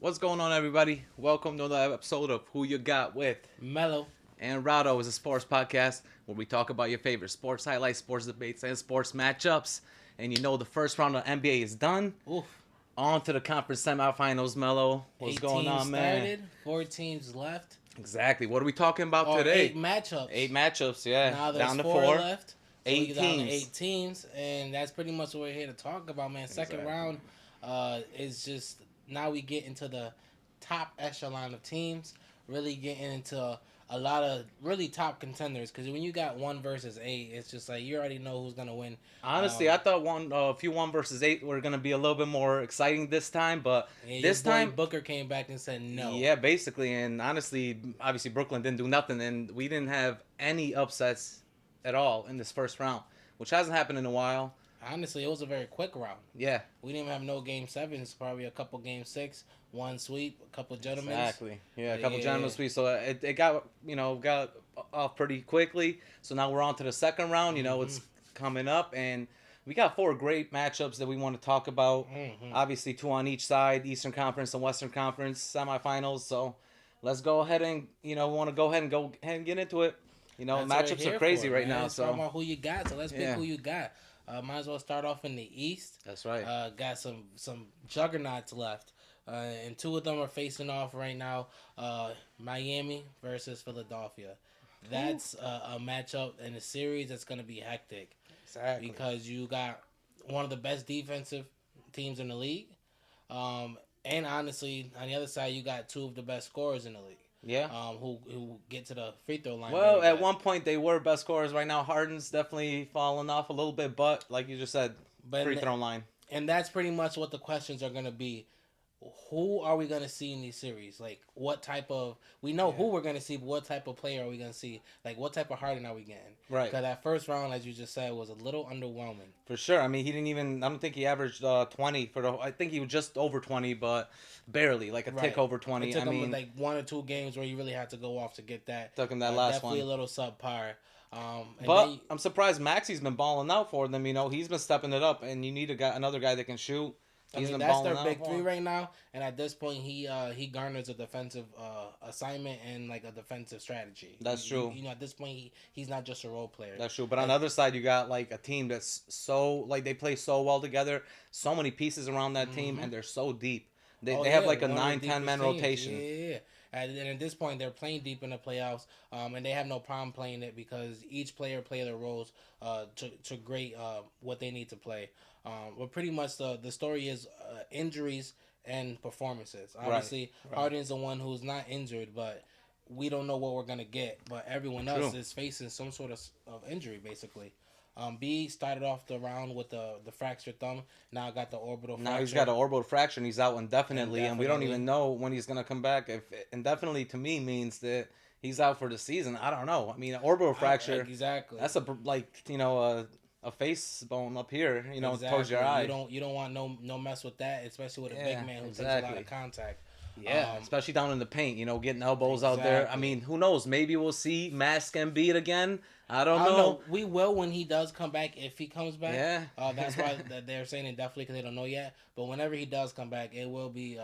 What's going on, everybody? Welcome to another episode of Who You Got with Mellow. and Rado is a sports podcast where we talk about your favorite sports highlights, sports debates, and sports matchups. And you know the first round of NBA is done. Oof. On to the conference semifinals, Mello. What's Eight going teams on, man? started, 4 teams left. Exactly. What are we talking about Or today? 8 matchups. Eight matchups, yeah. Now there's Down to four four. left. So Eight we're down to teams. 8 teams. And that's pretty much what we're here to talk about, man. Second Exactly. round is just now we get into the top echelon of teams, really getting into a lot of really top contenders. Because when you got 1 versus 8, it's just like you already know who's going to win. Honestly, I thought a few 1 versus 8 were gonna be a little bit more exciting this time, but And this your boy time Booker came back and said no. yeah, basically, and honestly, obviously Brooklyn didn't do nothing, and we didn't have any upsets at all in this first round, which hasn't happened in a while. Honestly, it was a very quick round. Yeah, We didn't have no game sevens, probably a couple game six, one sweep, a couple gentlemen. exactly. Yeah, a couple Yeah. gentlemen sweeps, so it got off pretty quickly. So now we're on to the second round. It's coming up, and we got four great matchups that we want to talk about. Obviously, two on each side, Eastern Conference and Western Conference semifinals. So let's go ahead and we want to go ahead and get into it. That's what we're Matchups are here crazy for, right man. now. Let's talk So about who you got. So let's pick yeah. who you got. Might as well start off in the East. That's right. Got some juggernauts left, and two of them are facing off right now. Miami versus Philadelphia. That's a matchup in a series that's going to be hectic Exactly. because you got one of the best defensive teams in the league, and honestly, on the other side, you got two of the best scorers in the league. Yeah. Who get to the free throw line? Well, very at good. one point they were best scorers. Right now, Harden's definitely fallen off a little bit, but like you just said, But free throw line. And that's pretty much what the questions are going to be. Who are we going to see in these series? Like, what type of... We know who we're going to see, but what type of player are we going to see? Like, what type of Harden are we getting? Right. Because that first round, as you just said, was a little underwhelming. For sure. I mean, he didn't even. I don't think he averaged 20 for the. I think he was just over 20, but barely, like a tick over 20. It took I him mean, like 1 or 2 games where you really had to go off to get that. took him that last definitely one. a little subpar. But I'm surprised Maxi's been balling out for them. He's been stepping it up, and you need another guy that can shoot. He's been that's balling their out big for three him. right now, and at this point, he garners a defensive assignment and like a defensive strategy. That's true. At this point, he's not just a role player. That's true. But on the other side, you got like a team that's so like they play so well together. So many pieces around that team, and they're so deep. They have like a 9-10 man rotation. Yeah. And at this point, they're playing deep in the playoffs, and they have no problem playing it because each player play their roles to great what they need to play. But pretty much the story is injuries and performances. Obviously, Harden's the one who's not injured, but we don't know what we're gonna get. But everyone else is facing some sort of injury, basically. B started off the round with the fractured thumb. Now got the orbital fracture. Now he's got an orbital fracture and he's out indefinitely, and we don't even know when he's gonna come back. If indefinitely to me means that he's out for the season, I don't know. I mean, an orbital fracture. Exactly. That's a face bone up here, Exactly. towards your eye. You don't want no mess with that, especially with a big man who takes a lot of contact. Yeah, especially down in the paint, getting elbows out there. I mean, who knows? Maybe we'll see Mask and Beat again. I don't know. We will when he does come back, if he comes back. Yeah. That's why they're saying indefinitely because they don't know yet. But whenever he does come back, it will be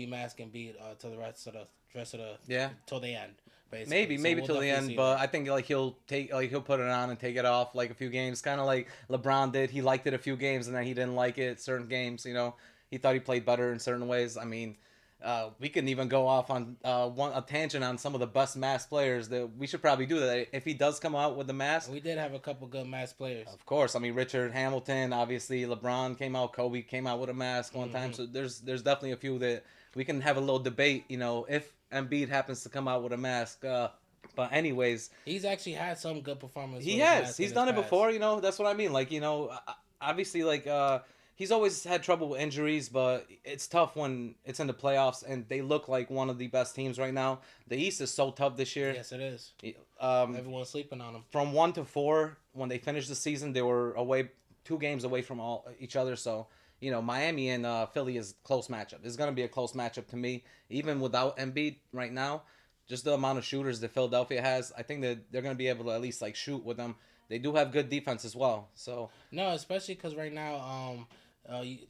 Mask and Beat to the rest of the till the end. Basically. Maybe till the end, but I think he'll put it on and take it off like a few games, kind of like LeBron did. He liked it a few games and then he didn't like it certain games. He thought he played better in certain ways. I mean, we can even go off on a tangent on some of the best mask players that we should probably do that if he does come out with the mask. We did have a couple good mask players. Of course, I mean Richard Hamilton, obviously LeBron came out, Kobe came out with a mask one time. So there's definitely a few that we can have a little debate. If Embiid happens to come out with a mask. But anyways, he's actually had some good performances. He has. He's done it before. That's what I mean. Like obviously like. He's always had trouble with injuries, but it's tough when it's in the playoffs, and they look like one of the best teams right now. The East is so tough this year. Yes, it is. Everyone's sleeping on them. From 1 to 4, when they finished the season, they were 2 games away from each other. So, Miami and Philly is a close matchup. It's going to be a close matchup to me, even without Embiid right now. Just the amount of shooters that Philadelphia has, I think that they're going to be able to at least shoot with them. They do have good defense as well. So no, especially because right now,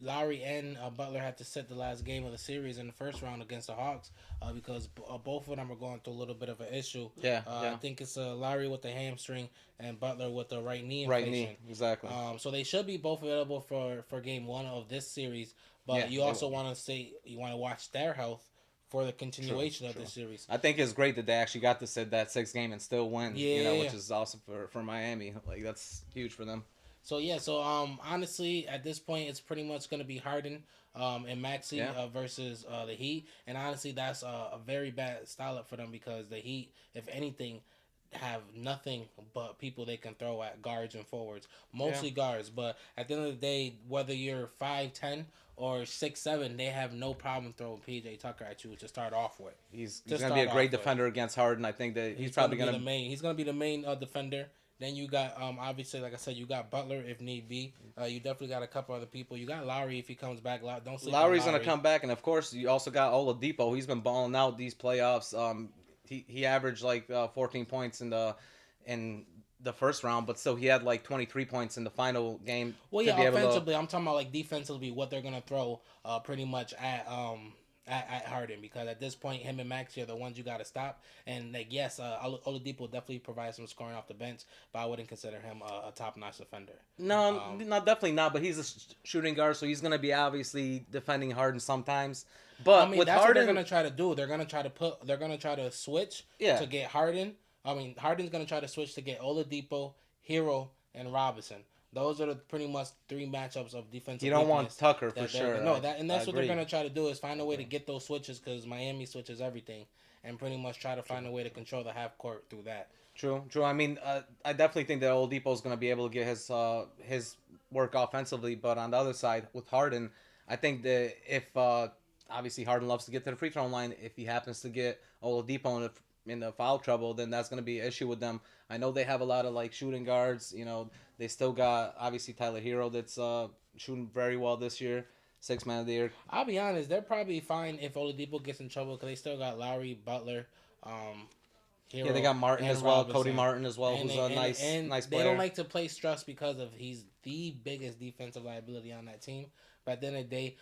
Lowry and Butler had to sit the last game of the series in the first round against the Hawks because both of them are going through a little bit of an issue. Yeah, I yeah. think it's Lowry with the hamstring and Butler with the right knee Right knee, inflation. exactly. So they should be both available for game one of this series. Yeah, But you they also will be. want to say you want to watch their health for the True, continuation of true. this series. I think it's great that they actually got to sit that sixth game and still win. Yeah. Which is awesome for Miami. Like that's huge for them. So honestly, at this point, it's pretty much going to be Harden and Yeah, Maxi versus the Heat, and honestly, that's a very bad style up for them because the Heat, if anything, have nothing but people they can throw at guards and forwards, yeah. mostly guards. But at the end of the day, whether you're 5'10" or 6'7", they have no problem throwing PJ Tucker at you to start off with. He's To gonna be a start great off with. defender against Harden. I think that he's He's gonna probably be the gonna. main. He's gonna be the main defender. Then you got obviously like I said, you got Butler if need be. You definitely got a couple other people. You got Lowry if he comes back. Don't sleep on Lowry's gonna Lowry. come back, and of course you also got Oladipo. He's been balling out these playoffs. He averaged like 14 points in the first round, but still he had like 23 points in the final game Well, to yeah, be able to. offensively, I'm talking about like defensively, what they're gonna throw pretty much at Harden because at this point, him and Maxi are the ones you got to stop. And like yes, Oladipo definitely provides some scoring off the bench, but I wouldn't consider him a top notch defender. No, Um, not definitely not. But he's a shooting guard, so he's gonna be obviously defending Harden sometimes. I But mean, with that's what they're Harden, gonna try to do. They're gonna try to switch yeah, to get Harden. I mean, Harden's gonna try to switch to get Oladipo, Hero, and Robinson. Those are the pretty much three matchups of you defensive don't want weakness Tucker for that they're sure. no that and I that's what they're agree. gonna try to do is find a way to Okay, get those switches because Miami switches everything and pretty much try to true. find a way to control the half court through that. True, true. I mean, I definitely think that Oladipo is going to be able to get his work offensively, but on the other side with Harden, I think that if obviously Harden loves to get to the free throw line, if he happens to get Oladipo in the foul trouble, then that's going to be an issue with them. I know they have a lot of like shooting guards. They still got obviously Tyler Hero that's shooting very well this year, six man of the year. I'll be honest, they're probably fine if Oladipo gets in trouble because they still got Lowry, Butler, um, Yeah, they Hero, got Martin and as well, Cody Robinson. Martin as well, And who's they a and nice and nice they don't player. like to play Struss because of he's the biggest defensive liability on that team. But at the end of the day,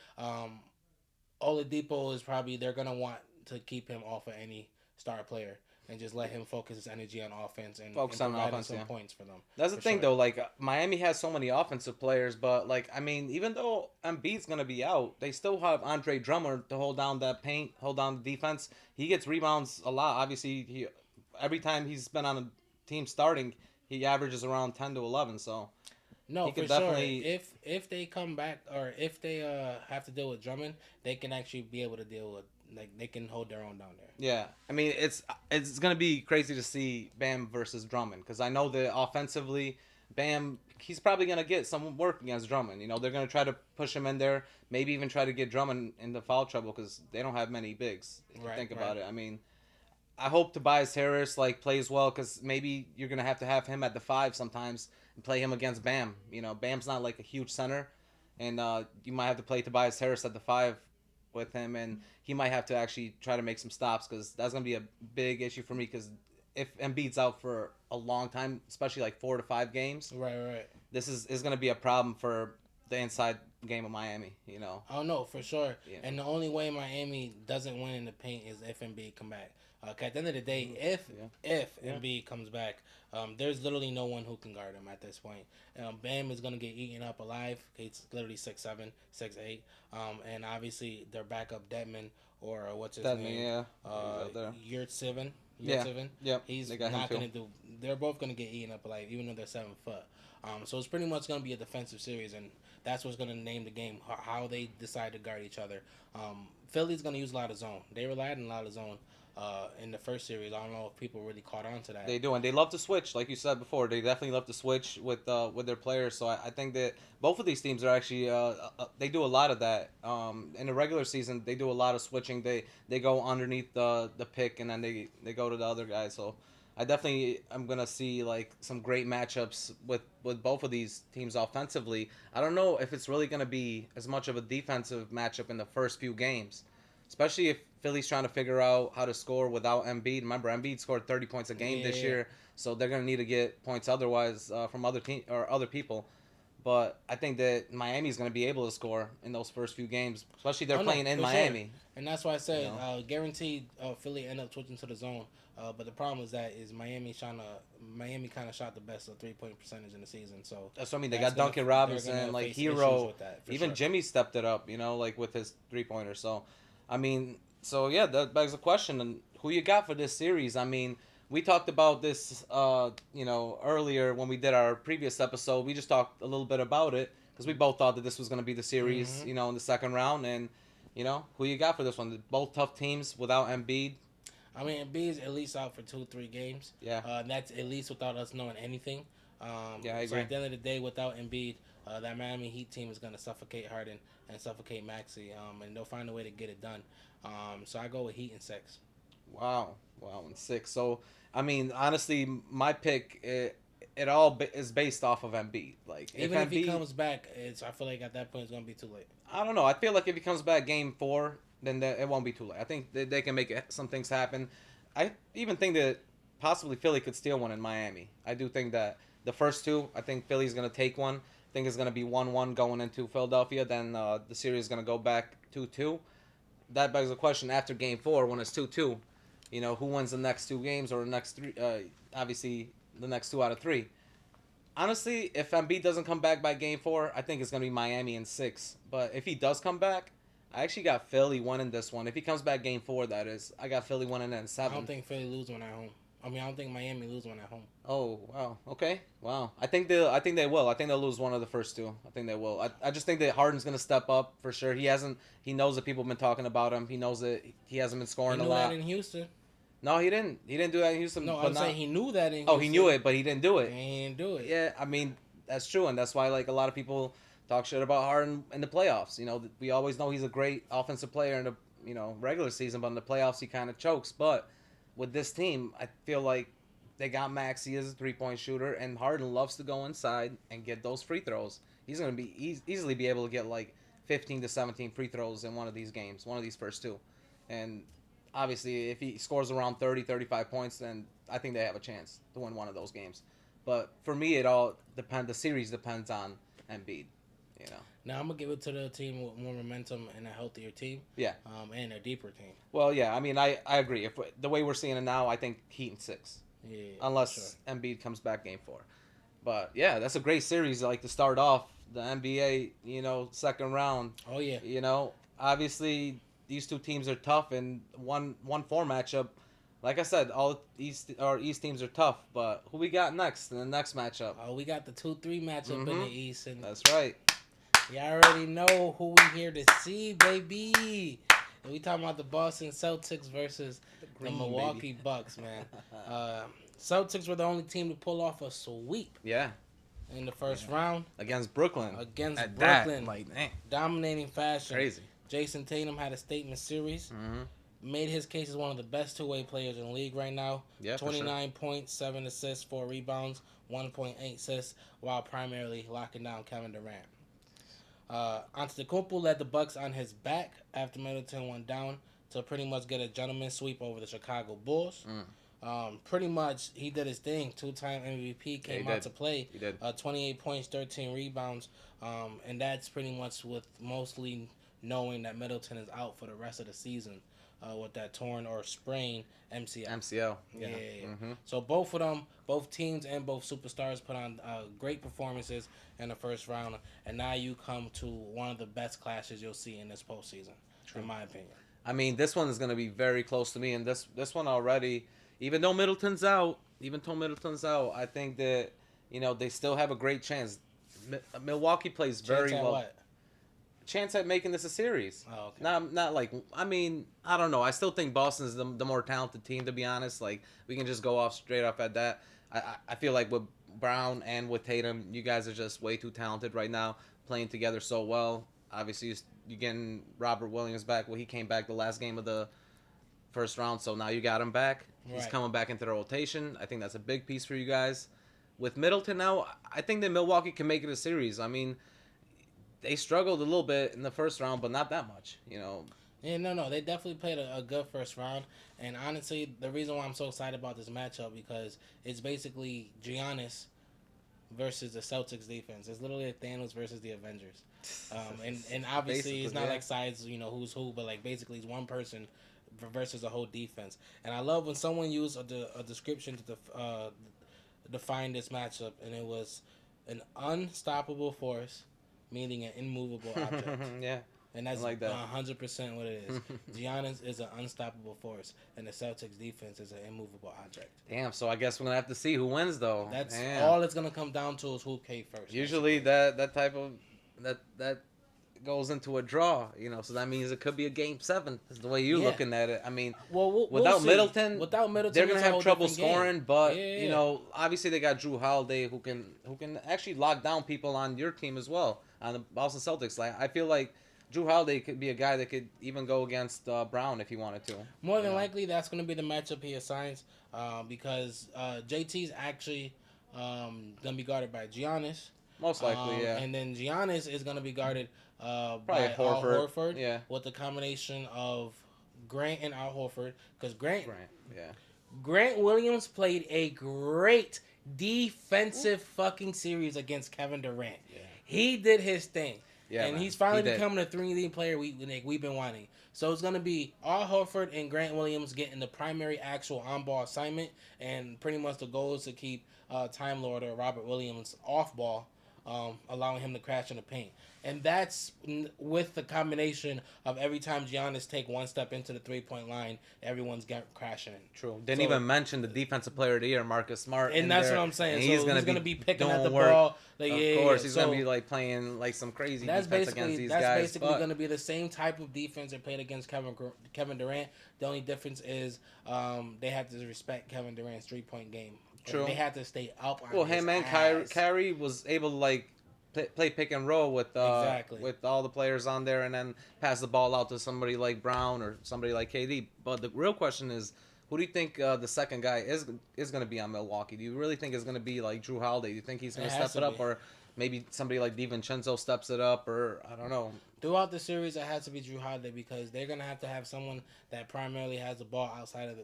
Oladipo is probably they're gonna want to keep him off of any star player and just let him focus his energy on offense and Focus on providing offense, some yeah. points for them That's the for thing sure. though. Like Miami has so many offensive players, but like I mean, even though Embiid's gonna be out, they still have Andre Drummond to hold down that paint, hold down the defense. He gets rebounds a lot. Obviously, he every time he's been on a team starting, he averages around 10 to 11. So No, he for could sure. definitely. If they come back or if they have to deal with Drummond, they can actually be able to deal with like they can hold their own down there. Yeah, I mean it's gonna be crazy to see Bam versus Drummond because I know that offensively, Bam he's probably gonna get some work against Drummond. They're gonna try to push him in there, maybe even try to get Drummond into foul trouble because they don't have many bigs. If you Right, think right. about it, I mean, I hope Tobias Harris like plays well because maybe you're gonna have him at the five sometimes and play him against Bam. Bam's not like a huge center, and you might have to play Tobias Harris at the five with him, and he might have to actually try to make some stops because that's gonna be a big issue for me because if Embiid's out for a long time, especially like 4 to 5 games, Right, right. this is gonna be a problem for the inside game of Miami. Oh no, for sure. Yeah. And the only way Miami doesn't win in the paint is if Embiid come back. 'Cause at the end of the day, Mm, yeah. if Yeah. Embiid comes back, there's literally no one who can guard him at this point. Bam is gonna get eaten up alive. He's literally 6'7", 6'8", and obviously their backup Deadman or what's his Definitely, name, yeah. He's out there. Yurtseven. Yeah. Yurtseven. Yep. He's They got him not too. gonna do. They're both gonna get eaten up alive, even though they're 7 foot. So it's pretty much gonna be a defensive series, and that's what's going to name the game, how they decide to guard each other. Philly's going to use a lot of zone. They relied on a lot of zone in the first series. I don't know if people really caught on to that. They do, and they love to switch, like you said before. They definitely love to switch with their players. So I think that both of these teams are actually they do a lot of that. In the regular season, they do a lot of switching. They go underneath the pick, and then they go to the other guy. So I definitely am gonna see like some great matchups with both of these teams offensively. I don't know if it's really gonna be as much of a defensive matchup in the first few games, especially if Philly's trying to figure out how to score without Embiid. Remember, Embiid scored 30 points a game this Yeah. year, so they're gonna need to get points otherwise from other team or other people. But I think that Miami's going to be able to score in those first few games, especially they're Oh no, playing in for sure. Miami. And that's why I You said know, guaranteed Philly end up switching to the zone. But the problem is that is Miami kind of shot the best of 3 point percentage in the season, so that's what I mean. They that's got gonna Duncan they're Robinson, gonna like face issues Hero, with that for even sure. Jimmy stepped it up. Like with his 3 pointer. So, I mean, so yeah, that begs the question: and who you got for this series? I mean, we talked about this, earlier when we did our previous episode. We just talked a little bit about it because we both thought that this was going to be the series, Hmm. in the second round. And who you got for this one? Both tough teams without Embiid. I mean, B is at least out for 2 3 games. Yeah, That's at least without us knowing anything. yeah, I So agree. at the end of the day, without Embiid, that Miami Heat team is going to suffocate Harden and suffocate Maxey, and they'll find a way to get it done. So I go with Heat and 6. Wow, wow, and six. So, I mean, honestly, my pick it all is based off of Embiid. Like, if Even if he Embiid, comes back, I feel like at that point it's going to be too late. I don't know. I feel like if he comes back game four, then it won't be too late. I think they can make some things happen. I even think that possibly Philly could steal one in Miami. I do think that the first two, I think Philly's gonna take one. I think it's gonna be 1-1 going into Philadelphia. Then the series is gonna go back 2-2. That begs the question after game four when it's 2-2. Who wins the next two games or the next three? Obviously, the next two out of three. Honestly, if Embiid doesn't come back by game four, I think it's gonna be Miami in six. But if he does come back, I actually got Philly winning this one. If he comes back game four, that is, I got Philly winning it in I don't seven. think Philly lose one at home. I mean, I don't think Miami lose one at home. Oh wow, okay, wow. I think they will. I think they'll lose one of the first two. I think they will. I just think that Harden's gonna step up for sure. He hasn't. He knows that people have been talking about him. He knows that he hasn't been He scoring a knew that lot. in Houston. No, he didn't. He didn't do that in Houston, No, but I'm saying not. he knew that in Oh, he knew Houston, it, but he didn't do and it. he didn't do it. Yeah, I mean that's true, and that's why like a lot of people talk shit about Harden in the playoffs. We always know he's a great offensive player in the regular season, but in the playoffs he kind of chokes. But with this team, I feel like they got Maxey as a 3 point shooter, and Harden loves to go inside and get those free throws. He's gonna be easily be able to get like 15 to 17 free throws in one of these games, one of these first two, and obviously if he scores around 30, 35 points, then I think they have a chance to win one of those games. But for me, it all depend. The series depends on Embiid. You know. Now I'm gonna give it to the team with more momentum and a healthier team, Yeah. and a deeper team. Well, yeah. I mean, I agree. If the way we're seeing it now, I think Heat in six, Yeah, for sure. unless Embiid comes back game four. But yeah, that's a great series. Like to start off the NBA, second round. Oh yeah. Obviously these two teams are tough, and one four matchup. Like I said, all East teams are tough. But who we got next in the next matchup? We got the 2-3 matchup in the Mm-hmm. East, and That's right. you already know who we here to see, baby. And we talking about the Boston Celtics versus The the green baby. Milwaukee Bucks, man. Uh, Celtics were the only team to pull off a sweep Yeah. in the first round Against Brooklyn. against At Brooklyn, that, like, man, dominating fashion. crazy. Jason Tatum had a statement series. Mm-hmm. Made his case as one of the best two-way players in the league right now. Yeah, for sure. 29 points, 7 assists, 4 rebounds, 1.8 assists, while primarily locking down Kevin Durant. Antetokounmpo led the Bucks on his back after Middleton went down to pretty much get a gentleman's sweep over the Chicago Bulls. Pretty much, he did his thing. Two-time MVP Yeah, came he out did. to play. He did. 28 points, 13 rebounds, and that's pretty much with mostly knowing that Middleton is out for the rest of the season with that torn or sprained MCL. MCL. Yeah. Yeah. Mm-hmm. So both of them, both teams and both superstars put on great performances in the first round, and now you come to one of the best clashes you'll see in this postseason, in my opinion. I mean, this one is going to be very close to me, and this one already, even though Middleton's out, I think that they still have a great chance. Milwaukee plays Chance very at well. what? Chance at making this a series. Oh, okay. Not like, I mean, I don't know. I still think Boston's the more talented team, to be honest. Like, we can just go off straight off at that. I feel like with Brown and with Tatum, you guys are just way too talented right now, playing together so well. Obviously, you getting Robert Williams back. Well, he came back the last game of the first round, so now you got him back. He's Right. coming back into the rotation. I think that's a big piece for you guys. With Middleton now, I think that Milwaukee can make it a series. I mean, they struggled a little bit in the first round, but not that much. Yeah, no, they definitely played a good first round. And honestly, the reason why I'm so excited about this matchup because it's basically Giannis versus the Celtics defense. It's literally like Thanos versus the Avengers. And obviously it's Basically, not yeah. like sides, who's who, but like basically it's one person versus a whole defense. And I love when someone used a description to define this matchup, and it was an unstoppable force, meaning an immovable object. Yeah, And I that's like that. 100% what it is. Giannis is an unstoppable force, and the Celtics defense is an immovable object. Damn. So I guess we're gonna have to see who wins, though. That's Damn. all it's gonna come down to is who came first, Usually basically. that type of that goes into a draw, so that means it could be a game 7. Is the way you Yeah. looking at it. I mean, Well, we'll without see. Middleton, Without they're Middleton, gonna it's a have whole trouble different game. scoring. Yeah, But yeah, yeah. obviously they got Drew Holiday who can actually lock down people on your team as well on the Boston Celtics. Like I feel like Drew Holiday could be a guy that could even go against Brown if he wanted to. More You than know, likely, that's going to be the matchup he assigns because JT's actually going to be guarded by Giannis. most likely, yeah. And then Giannis is going to be guarded Probably by Al Horford. Horford Yeah. with the combination of Grant and Al Horford. Because Grant. Yeah. Grant Williams played a great defensive fucking series against Kevin Durant. Yeah. He did his thing. Yeah, And man. he's finally He did. becoming a 3D player we've been wanting. So it's going to be Al Horford and Grant Williams getting the primary actual on-ball assignment. And pretty much the goal is to keep Time Lord or Robert Williams off ball, allowing him to crash in the paint. And that's with the combination of every time Giannis take one step into the three-point line, everyone's crashing. True. Didn't So- even mention the defensive player of the year, Marcus Smart. And in that's there, what I'm saying. and So he's gonna be picking at doing the work. ball. Like, Of yeah, course, yeah. he's So gonna be like playing like some crazy that's defense against basically these that's guys. basically but going to be the same type of defense they played against Kevin Durant. The only difference is they have to respect Kevin Durant's 3-point game. True. They have to stay up on well, his him and ass. Kyrie was able to like play pick and roll Exactly. with all the players on there, and then pass the ball out to somebody like Brown or somebody like KD. But the real question is, who do you think the second guy is going to be on Milwaukee? Do you really think it's going to be like Drew Holiday? Do you think he's going It to has step to it up, be. or maybe somebody like DiVincenzo steps it up, or I don't know. Throughout the series, it has to be Drew Holiday because they're gonna have someone that primarily has the ball outside of the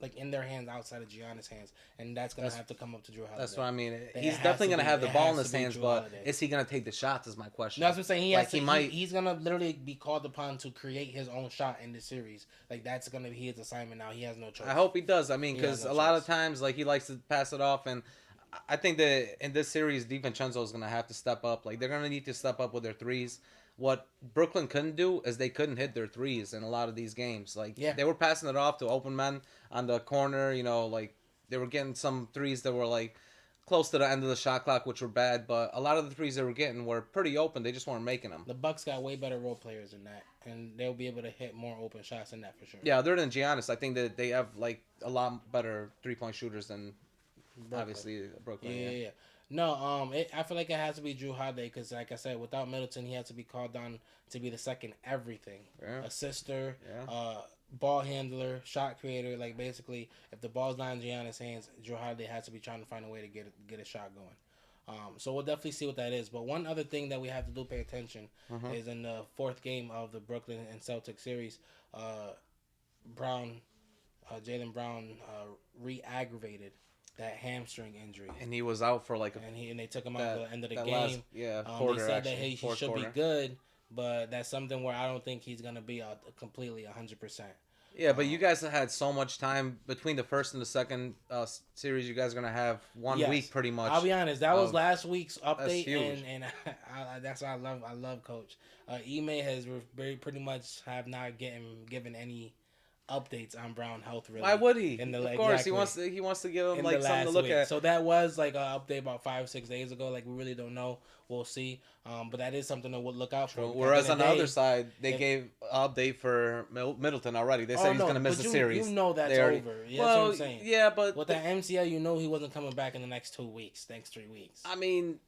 like in their hands, outside of Giannis' hands, and that's gonna have to come up to Drew Holiday. That's what I mean. It He's has definitely to going to be- have the it ball has in to his be hands, Drew but Holiday. is he going to take the shots? Is my question. No, that's what I'm saying. He Like, has to. He's gonna literally be called upon to create his own shot in the series. Like that's gonna be his assignment now. He has no choice. I hope he does. I mean, He has because no a lot of choice. times, like he likes to pass it off, and I think that in this series, DiVincenzo is gonna have to step up. Like they're gonna need to step up with their threes. What Brooklyn couldn't do is they couldn't hit their threes in a lot of these games. Like Yeah. they were passing it off to open men on the corner. Like they were getting some threes that were like close to the end of the shot clock, which were bad. But a lot of the threes they were getting were pretty open. They just weren't making them. The Bucks got way better role players than that, and they'll be able to hit more open shots than that for sure. Yeah, other than Giannis, I think that they have like a lot better 3-point shooters than Brooklyn. obviously Brooklyn. Yeah, yeah. No, I feel like it has to be Drew Holiday because, like I said, without Middleton, he had to be called on to be the second everything, Yeah. assister, Yeah. ball handler, shot creator. Like basically, if the ball's not in Giannis' hands, Drew Holiday has to be trying to find a way to get a shot going. So we'll definitely see what that is. But one other thing that we have to do pay attention is in the fourth game of the Brooklyn and Celtics series, Jaylen Brown re-aggravated that hamstring injury. And he was out for like And they took him out at the end of the game. quarter, they said actually, that he fourth should quarter. be good, but that's something where I don't think he's gonna be completely 100%. Yeah, but you guys have had so much time between the first and the second series. You guys are gonna have one Yes. week pretty much. I'll be honest. That was of- last week's update, huge. and that's what I love. I love Coach. Ime has pretty much have not given any updates on Brown health. Really, Why would he? In Of the- course, exactly. he wants to give him in like the something to last look week. at. So that was like an update about 5-6 days ago. Like we really don't know. We'll see. But that is something to look out for. Whereas on the other side. side, they gave an update for Middleton already. They said he's gonna miss the series. You know that's They already- over. Yeah, well, that's what I'm saying. yeah, but With that MCL, you know he wasn't coming back in the next 2 weeks, next 3 weeks. I mean,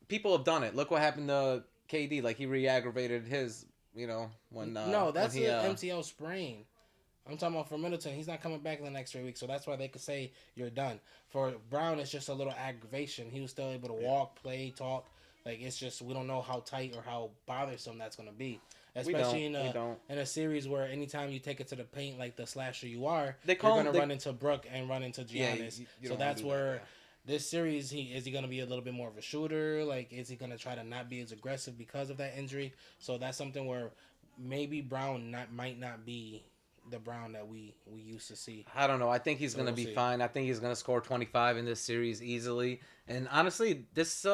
people have done it. Look what happened to KD. Like he re-aggravated his. When No, that's when he, an MCL sprain. I'm talking about for Middleton. He's not coming back in the next 3 weeks, so that's why they could say you're done. For Brown, it's just a little aggravation. He was still able to walk, play, talk. Like it's just we don't know how tight or how bothersome that's going to be, especially in a series where anytime you take it to the paint like the slasher you are, They you're going to run into Brook and run into Giannis. you so don't that's wanna do where. that, this series, he gonna be a little bit more of a shooter? Like, is he gonna try to not be as aggressive because of that injury? So that's something where maybe Brown might not be the Brown that we used to see. I don't know. I think he's So gonna we'll be see. fine. I think he's gonna score 25 in this series easily. And honestly, this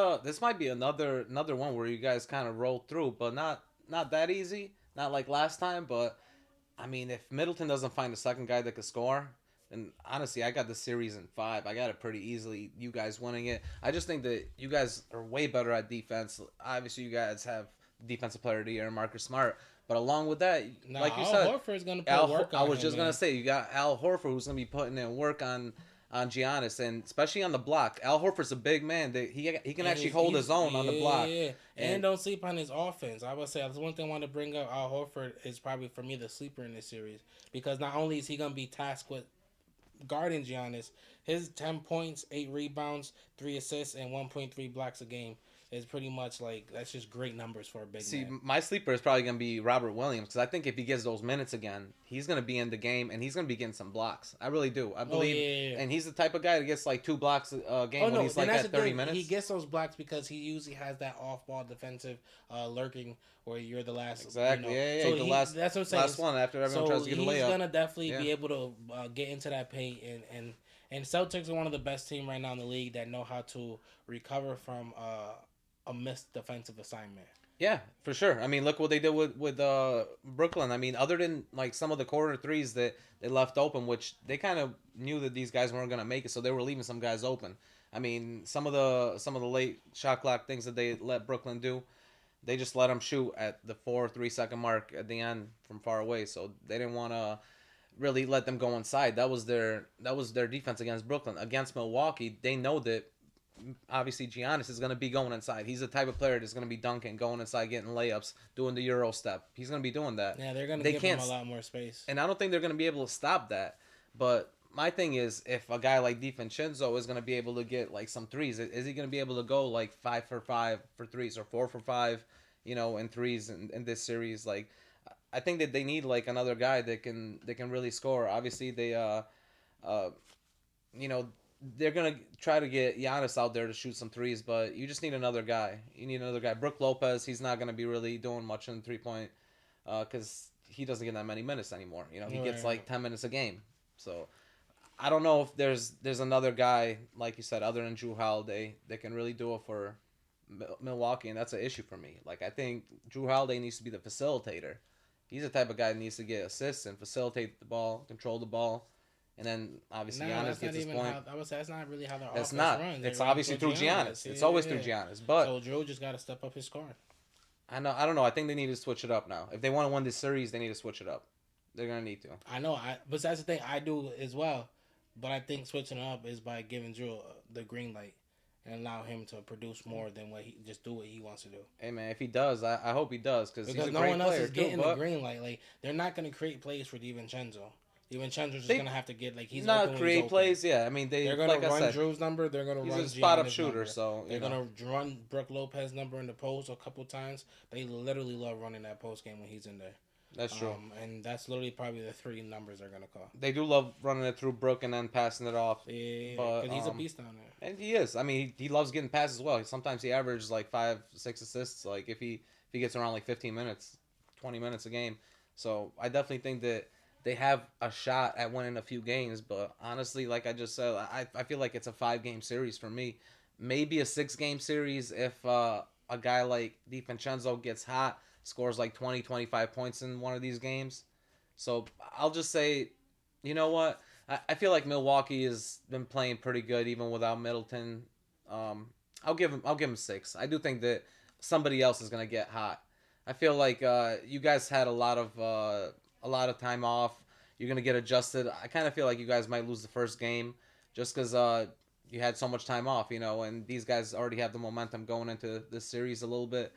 might be another one where you guys kind of roll through, but not that easy. Not like last time, but I mean, if Middleton doesn't find a second guy that could score, then honestly, I got the series in five. I got it pretty easily. You guys winning it. I just think that you guys are way better at defense. Obviously, you guys have defensive player of the year, Marcus Smart. But along with that, Now like you Al said, Horford's gonna put work I on was him, just gonna man. say you got Al Horford who's gonna be putting in work on Giannis and especially on the block. Al Horford's a big man. That he can And actually hold he's his own on the block. yeah, and And don't sleep on his offense. I would say that's one thing I want to bring up. Al Horford is probably for me the sleeper in this series because not only is he gonna be tasked with guarding Giannis, his 10 points, 8 rebounds, 3 assists, and 1.3 blocks a game is pretty much like that's just great numbers for a big see, man. my sleeper is probably going to be Robert Williams because I think if he gets those minutes again, he's going to be in the game and he's going to be getting some blocks. I really do. I Oh yeah, believe, yeah, yeah. and he's the type of guy that gets like 2 blocks a Oh game when no, he's then like that's the at 30 thing. He minutes. gets those blocks because he usually has that off-ball defensive lurking where you're the last, Exactly. Yeah, yeah, yeah. So The he that's what I'm saying. last one after everyone So tries to get a he's layup. gonna definitely Yeah. be able to get into that paint and Celtics are one of the best team right now in the league that know how to recover from a missed defensive assignment. Yeah, for sure. I mean, look what they did with Brooklyn. I mean, other than like some of the corner threes that they left open, which they kind of knew that these guys weren't gonna make it, so they were leaving some guys open. I mean, some of the late shot clock things that they let Brooklyn do, they just let them shoot at the 4 3 second mark at the end from far away. So they didn't want to really let them go inside. That was their defense against Brooklyn. Against Milwaukee, they know that obviously Giannis is going to be going inside. He's the type of player that's going to be dunking, going inside, getting layups, doing the Euro step. He's going to be doing that. Yeah, they're gonna They give him can't, a lot more space. and I don't think they're going to be able to stop that. But my thing is, if a guy like DiVincenzo is going to be able to get like some threes, is he going to be able to go like 5 for 5 for threes or 4 for 5, in threes in this series? Like, I think that they need like another guy that can really score. Obviously, uh you know, they're gonna try to get Giannis out there to shoot some threes, but you just need another guy. You need another guy. Brook Lopez, he's not gonna be really doing much in 3 point, because he doesn't get that many minutes anymore. He gets Right. like 10 minutes a game. So I don't know if there's another guy like you said other than Drew Holiday that can really do it for Milwaukee, and that's an issue for me. Like I think Drew Holiday needs to be the facilitator. He's the type of guy that needs to get assists and facilitate the ball, control the ball, and then obviously No, Giannis that's not gets his even point. how. I would say that's not really how their That's offense not. runs. They It's run obviously through through Giannis. Giannis. It's always through Yeah. Giannis. But So Drew just got to step up his scoring. I know. I don't know. I think they need to switch it up now. If they want to win this series, they need to switch it up. They're gonna need to. I know. But that's the thing. I do as well. But I think switching up is by giving Drew the green light and allow him to produce more than what he just do what he wants to do. Hey man, if he does, I hope he does because he's Because a no great one else player is too. getting the But green light. Like they're not going to create plays for DiVincenzo. DiVincenzo's just they going to have to get like he's open not when he's create open. plays. Yeah, I mean They're they gonna like I run said, Drew's number. They're gonna he's run a spot up Giannis' shooter. number. So They're gonna run Brook Lopez number in the post a couple times. They literally love running that post game when he's in there. that's true. And that's literally probably the three numbers they're gonna call. They do love running it through Brook and then passing it off. Yeah, But because he's a beast down there. and he is. I mean, he loves getting passes as well. Sometimes he averages like 5 6 assists. Like if he gets around like 15 minutes, 20 minutes a game. So I definitely think that they have a shot at winning a few games. But honestly, like I just said, I feel like it's a 5 game series for me. Maybe a 6 game series if a guy like DiVincenzo gets hot, scores like 20 25 points in one of these games. So I'll just say, you know what? I feel like Milwaukee has been playing pretty good even without Middleton. Um, I'll give him 6. I do think that somebody else is gonna get hot. I feel like you guys had a lot of time off. You're gonna get adjusted. I kind of feel like you guys might lose the first game just because you had so much time off, and these guys already have the momentum going into this series a little bit.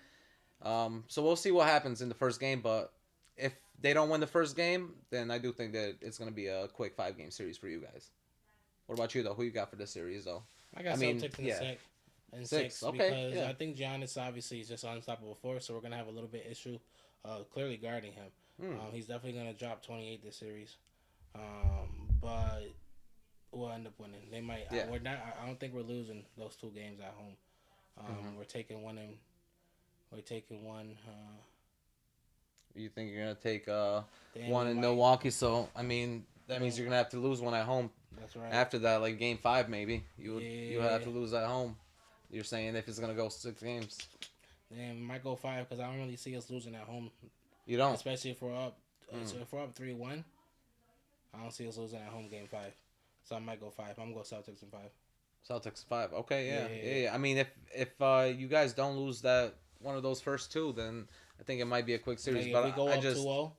So we'll see what happens in the first game, but if they don't win the first game, then I do think that it's going to be a quick 5 game series for you guys. What about you though? Who you got for this series though? I I got mean, Celtics in the yeah, six. And 6. six Okay, because yeah. I think Giannis obviously is just an unstoppable force, so we're gonna have a little bit issue, clearly guarding him. Hmm. He's definitely gonna drop 28 this series. But will end up winning. They might. Yeah. We're not. I don't think we're losing those two games at home. Hmm. We're taking one in. We're taking one. You think you're gonna take Then one we in might. Milwaukee? So I mean, that means Then you're gonna have to lose one at home. that's right. After that, like game five, maybe you have Yeah. to lose at home. You're saying if it's gonna go 6 games, Then we might go five because I don't really see us losing at home, you don't. especially if we're up. Mm. So if we're up 3-1, I don't see us losing at home game five. So I might go five. I'm gonna go Celtics in five. Celtics 5. Okay, Yeah, yeah, yeah, yeah, yeah. yeah. I mean, if you guys don't lose that one of those first two, then I think it might be a quick series. Like if we But go I up 2 just 0,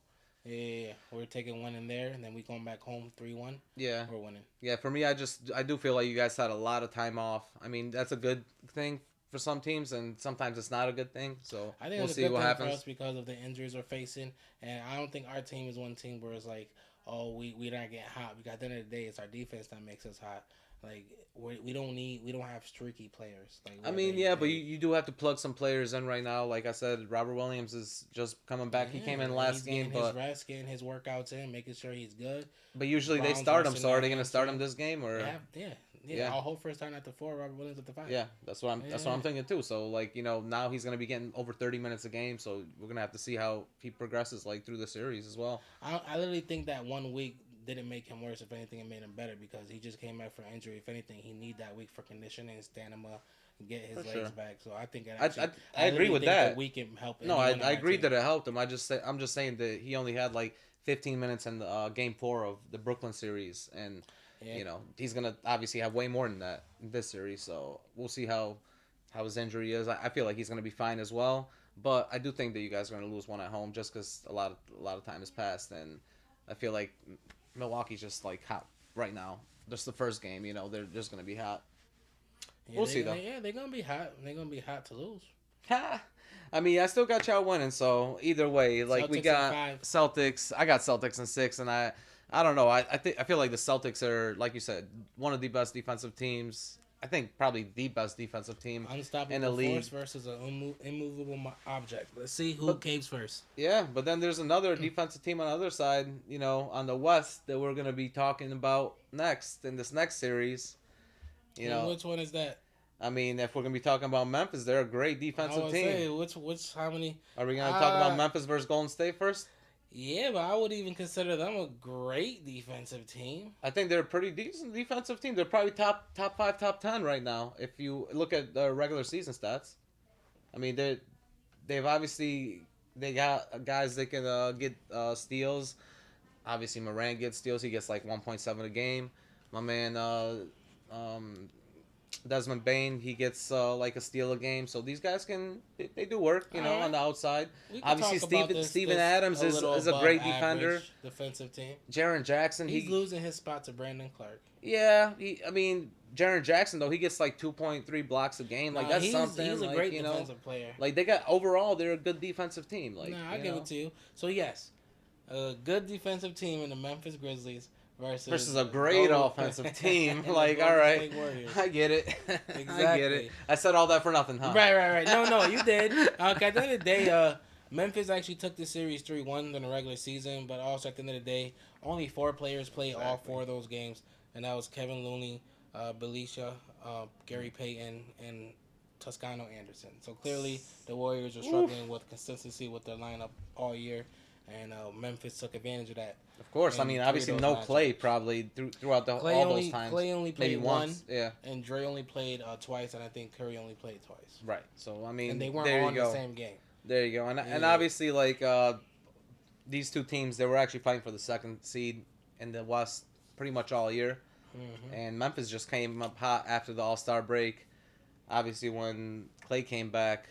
yeah, we're taking one in there, and then we going back home 3-1. yeah. We're winning. Yeah, for me, I do feel like you guys had a lot of time off. I mean, that's a good thing for some teams, and sometimes it's not a good thing. So I think we'll it's a see good what thing for us happens. because of the injuries we're facing, and I don't think our team is one team where it's like, oh, we not getting hot. Because at the end of the day, it's our defense that makes us hot. Like we don't have streaky players like I where mean, they yeah, but they you do have to plug some players in right now. Like I said, Robert Williams is just coming back. He yeah, came in and last he's game, getting his but rest, getting his workouts in, making sure he's good. usually they Brown's start him. resting So are that they going to start him hamstring. this game They or? have yeah. Yeah, I'll hope for starting at the four, Robert Williams at the five. yeah, that's what Yeah, I'm thinking too. So like now he's going to be getting over 30 minutes a game. So we're gonna have to see how he progresses like through the series as well. I literally think that 1 week didn't make him worse. If anything, it made him better because he just came back from injury. If anything, he need that week for conditioning and stamina, and get his For legs sure. back. So I think it I, actually, I I agree literally with think the that. week can help No, anyone I on our agree team. that it helped him. I'm just saying that he only had like 15 minutes in the game four of the Brooklyn series, and Yeah, he's gonna obviously have way more than that in this series. So we'll see how his injury is. I feel like he's gonna be fine as well, but I do think that you guys are gonna lose one at home just because a lot of time has passed, and I feel like Milwaukee's just like hot right now. Just the first game, they're just gonna be hot. yeah, We'll see though. they're gonna be hot. They're gonna be hot to lose. Ha! I mean, I still got y'all winning, so either way, like we Celtics in got five. Celtics. I got Celtics in 6, and I don't know. I feel like the Celtics are, like you said, one of the best defensive teams. I think probably the best defensive team in the Unstoppable force league. versus an immovable object. Let's see who But caves first. yeah, but then there's another defensive team on the other side, on the West that we're gonna be talking about next in this next series. You And know, which one is that? I mean, if we're gonna be talking about Memphis, they're a great I defensive would team. say which how many? Are we gonna talk about Uh Memphis versus Golden State first? yeah, but I would even consider them a great defensive team. I think they're a pretty decent defensive team. They're probably top five, top 10 right now. If you look at the regular season stats, I mean they've obviously they got guys that can get steals. Obviously, Morant gets steals. He gets like 1.7 a game. My man um, Desmond Bain, he gets like a steal a game. So these guys they do work, All on right, the outside. we could Obviously, talk about Steven this Adams a little is a above great defender. average defensive team. Jaren Jackson, He's losing his spot to Brandon Clark. yeah, I mean, Jaren Jackson though he gets like 2.3 blocks a game. Like Nah, that's he's something. a Like great defensive player. like they got overall they're a good defensive team. Like Nah, I give it to you. So yes, a good defensive team in the Memphis Grizzlies versus versus a great offensive team. and the Like all Golden right, State Warriors. I get it. I get it. Exactly. I said all that for nothing, huh? Right. No, you did. Okay, at the end of the day, Memphis actually took the series 3-1 in the regular season, but also at the end of the day, only 4 players played all Exactly. 4 of those games, and that was Kevin Looney, Belisha, Gary Payton, and Toscano Anderson. So clearly, the Warriors are Oof. struggling with consistency with their lineup all year, and Memphis took advantage of that. Of course, I in mean 3 of obviously those no matchups. Clay probably throughout all those times. Clay only Maybe played once. one, Yeah. and Dre only played twice, and I think Curry only played twice. Right. So I And mean, they weren't there all you in the go. same game. There you go. And Yeah. obviously like these two teams they were actually fighting for the second seed in the West pretty much all year. Hmm. And Memphis just came up hot after the All Star break. Obviously, when Clay came back,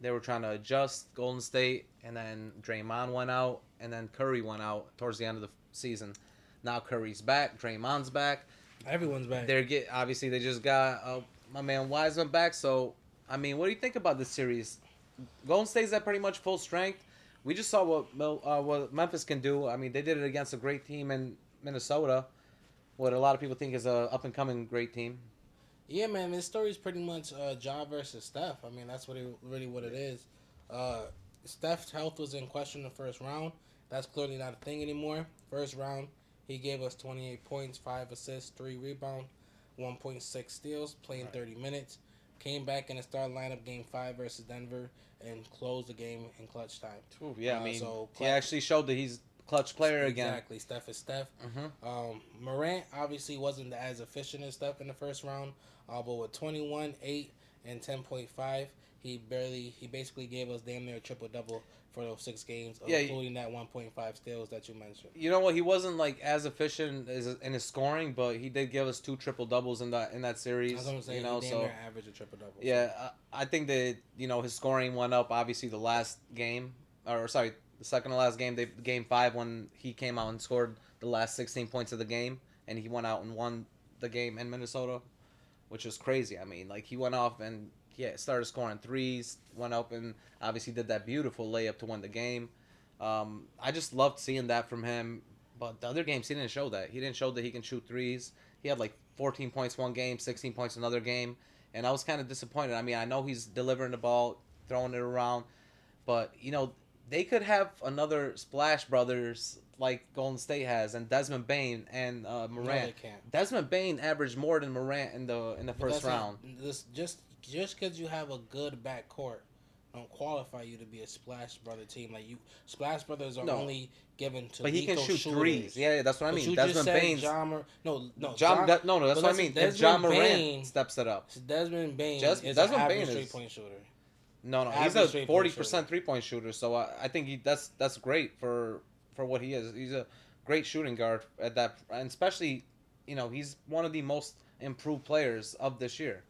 they were trying to adjust Golden State, and then Draymond went out, and then Curry went out towards the end of the season. Now Curry's back, Draymond's back. Everyone's back. Obviously they just got my man Wiseman back. So I mean, what do you think about this series? Golden State's at pretty much full strength. We just saw what Memphis can do. I mean, they did it against a great team in Minnesota. What a lot of people think is a up and coming great team. Yeah, man, this story is pretty much Ja versus Steph. I mean, that's really what it is. Uh, Steph's health was in question in the first round. That's clearly not a thing anymore. First round, He gave us 28 points, 5 assists, 3 rebounds, 1.6 steals, playing Right. 30 minutes. Came back in the start lineup game 5 versus Denver and closed the game in clutch time. Ooh, yeah, I mean, So he actually showed that he's a clutch player again. exactly, Steph is Steph. Hmm. Morant obviously wasn't as efficient as Steph in the first round, but with 21, 8, and 10.5, he basically gave us damn near a triple double for those 6 games, Yeah, including that 1.5 steals that you mentioned. you know what? He wasn't like as efficient as in his scoring, but he did give us two triple doubles in that That's series. what I'm You saying. He know, damn near so averaged a triple double. So yeah, I think that his scoring went up. Obviously, the last game, or sorry, the second to last game, game five when he came out and scored the last 16 points of the game, and he went out and won the game in Minnesota, which was crazy. I mean, like he went off and yeah, started scoring threes, went up and obviously did that beautiful layup to win the game. I just loved seeing that from him. But the other games, he didn't show that. He didn't show that he can shoot threes. He had like 14 points one game, 16 points another game, and I was kind of disappointed. I mean, I know he's delivering the ball, throwing it around, but they could have another Splash Brothers like Golden State has, and Desmond Bain and no, they Morant. can't. Desmond Bain averaged more than Morant in the But first that's not round. this just because you have a good backcourt don't qualify you to be a Splash Brother team. Like you, Splash Brothers are No, only given to but he can lethal shoot threes. shooters. Yeah, yeah, that's what I But mean. you just Desmond said Bain's John. No, John. John. No, that's But what I listen, mean. If John Desmond Morant Bain. steps it up, Desmond Bain just is an Desmond Bain average three is point shooter. no, no. He's a Average 3 point shooter. 40% 3-point shooter. So I think that's great for what he is. He's a great shooting guard at that, and especially he's one of the most improved players of this year.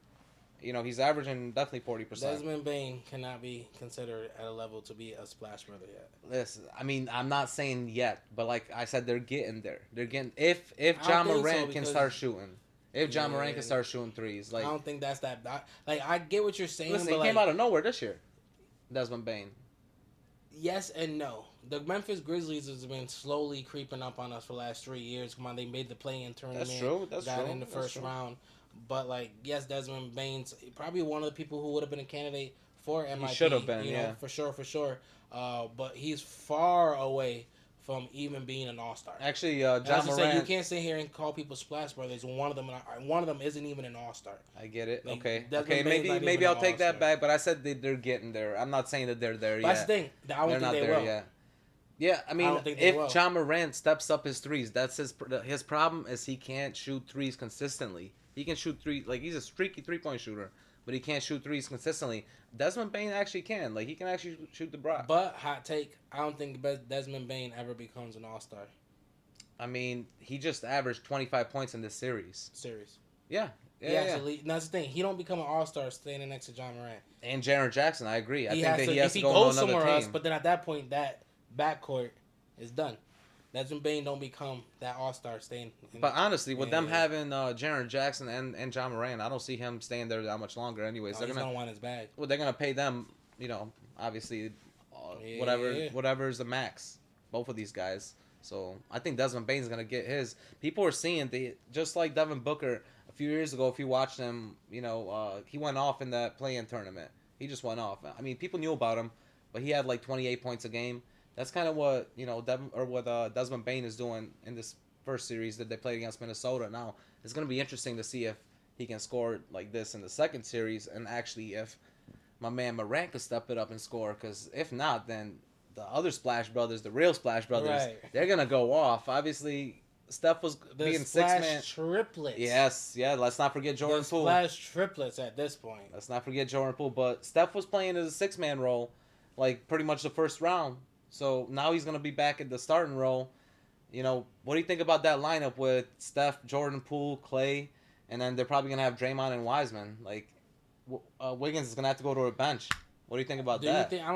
He's averaging definitely 40%. Desmond Bain cannot be considered at a level to be a Splash Brother yet. Listen, I mean, I'm not saying yet, but like I said, they're getting there. They're getting if I don't John think so Morant can because start shooting, if John Morant can yeah, start shooting threes, I like don't think that's that. Like I get what you're saying, listen, but he came like out of nowhere this year. Desmond Bain. yes and no. The Memphis Grizzlies has been slowly creeping up on us for the last 3 years. Come on, they made the play-in tournament. That's true. That's got true. in the That's first true. round. But like, yes, Desmond Bain's probably one of the people who would have been a candidate for He MIP. should have been, You yeah. know, for sure, for sure. But he's far away from even being an all-star. Actually, And John as you say, you Morant. can't sit here and call people Splash Brothers when one of them isn't even an all-star. I get it. Like, Okay. Desmond Okay. Bane's Maybe not maybe even I'll an take that all-star. back. But I said they're getting there. I'm not saying that they're there But that's the yet. thing. I don't They're think not they there will. yet. Yeah, I I mean, don't think they if will. John Morant steps up his threes, that's his problem is he can't shoot threes consistently. He can shoot three like he's a streaky 3-point shooter, but he can't shoot threes consistently. Desmond Bain actually can. Like he can actually shoot the bra. But hot take, I don't think Desmond Bain ever becomes an All Star I mean, he just averaged 25 points in this series. series. Yeah. Yeah, He yeah. has to leave. That's the thing. He don't become an All Star standing next to John Morant. And Jaren Jackson, I agree. I He think has that to he has if to he go goes on another somewhere else. team. But then at that point, that backcourt is done. Desmond Bain don't become that All Star staying. But honestly, with them Yeah. having Jaren Jackson and John Moran, I don't see him staying there that much longer. Anyways, No, they're he's gonna gonna want his bag. they're gonna pay them. Obviously, Yeah. whatever is the max. Both of these guys. So I think Desmond Bane's gonna get his. People are seeing just like Devin Booker a few years ago. If you watched him, he went off in that play-in tournament. He just went off. I mean, people knew about him, but he had like 28 points a game. That's kind of what Desmond Bain is doing in this first series that they played against Minnesota. Now it's gonna be interesting to see if he can score like this in the second series, and actually if my man Morant could step it up and score. Because if not, then the other Splash Brothers, the real Splash Brothers, Right. they're gonna go off. Obviously, Steph was The being Splash 6-man. triplets. Yes, yeah. Let's not forget Jordan The Poole. Splash triplets at this point. Let's not forget Jordan Poole. But Steph was playing as a 6-man role, like pretty much the first round. So now he's gonna be back at the starting role. What do you think about that lineup with Steph, Jordan Poole, Clay, and then they're probably gonna have Draymond and Wiseman? Like, Wiggins is gonna have to go to a bench. What do you think about Do you that? think? I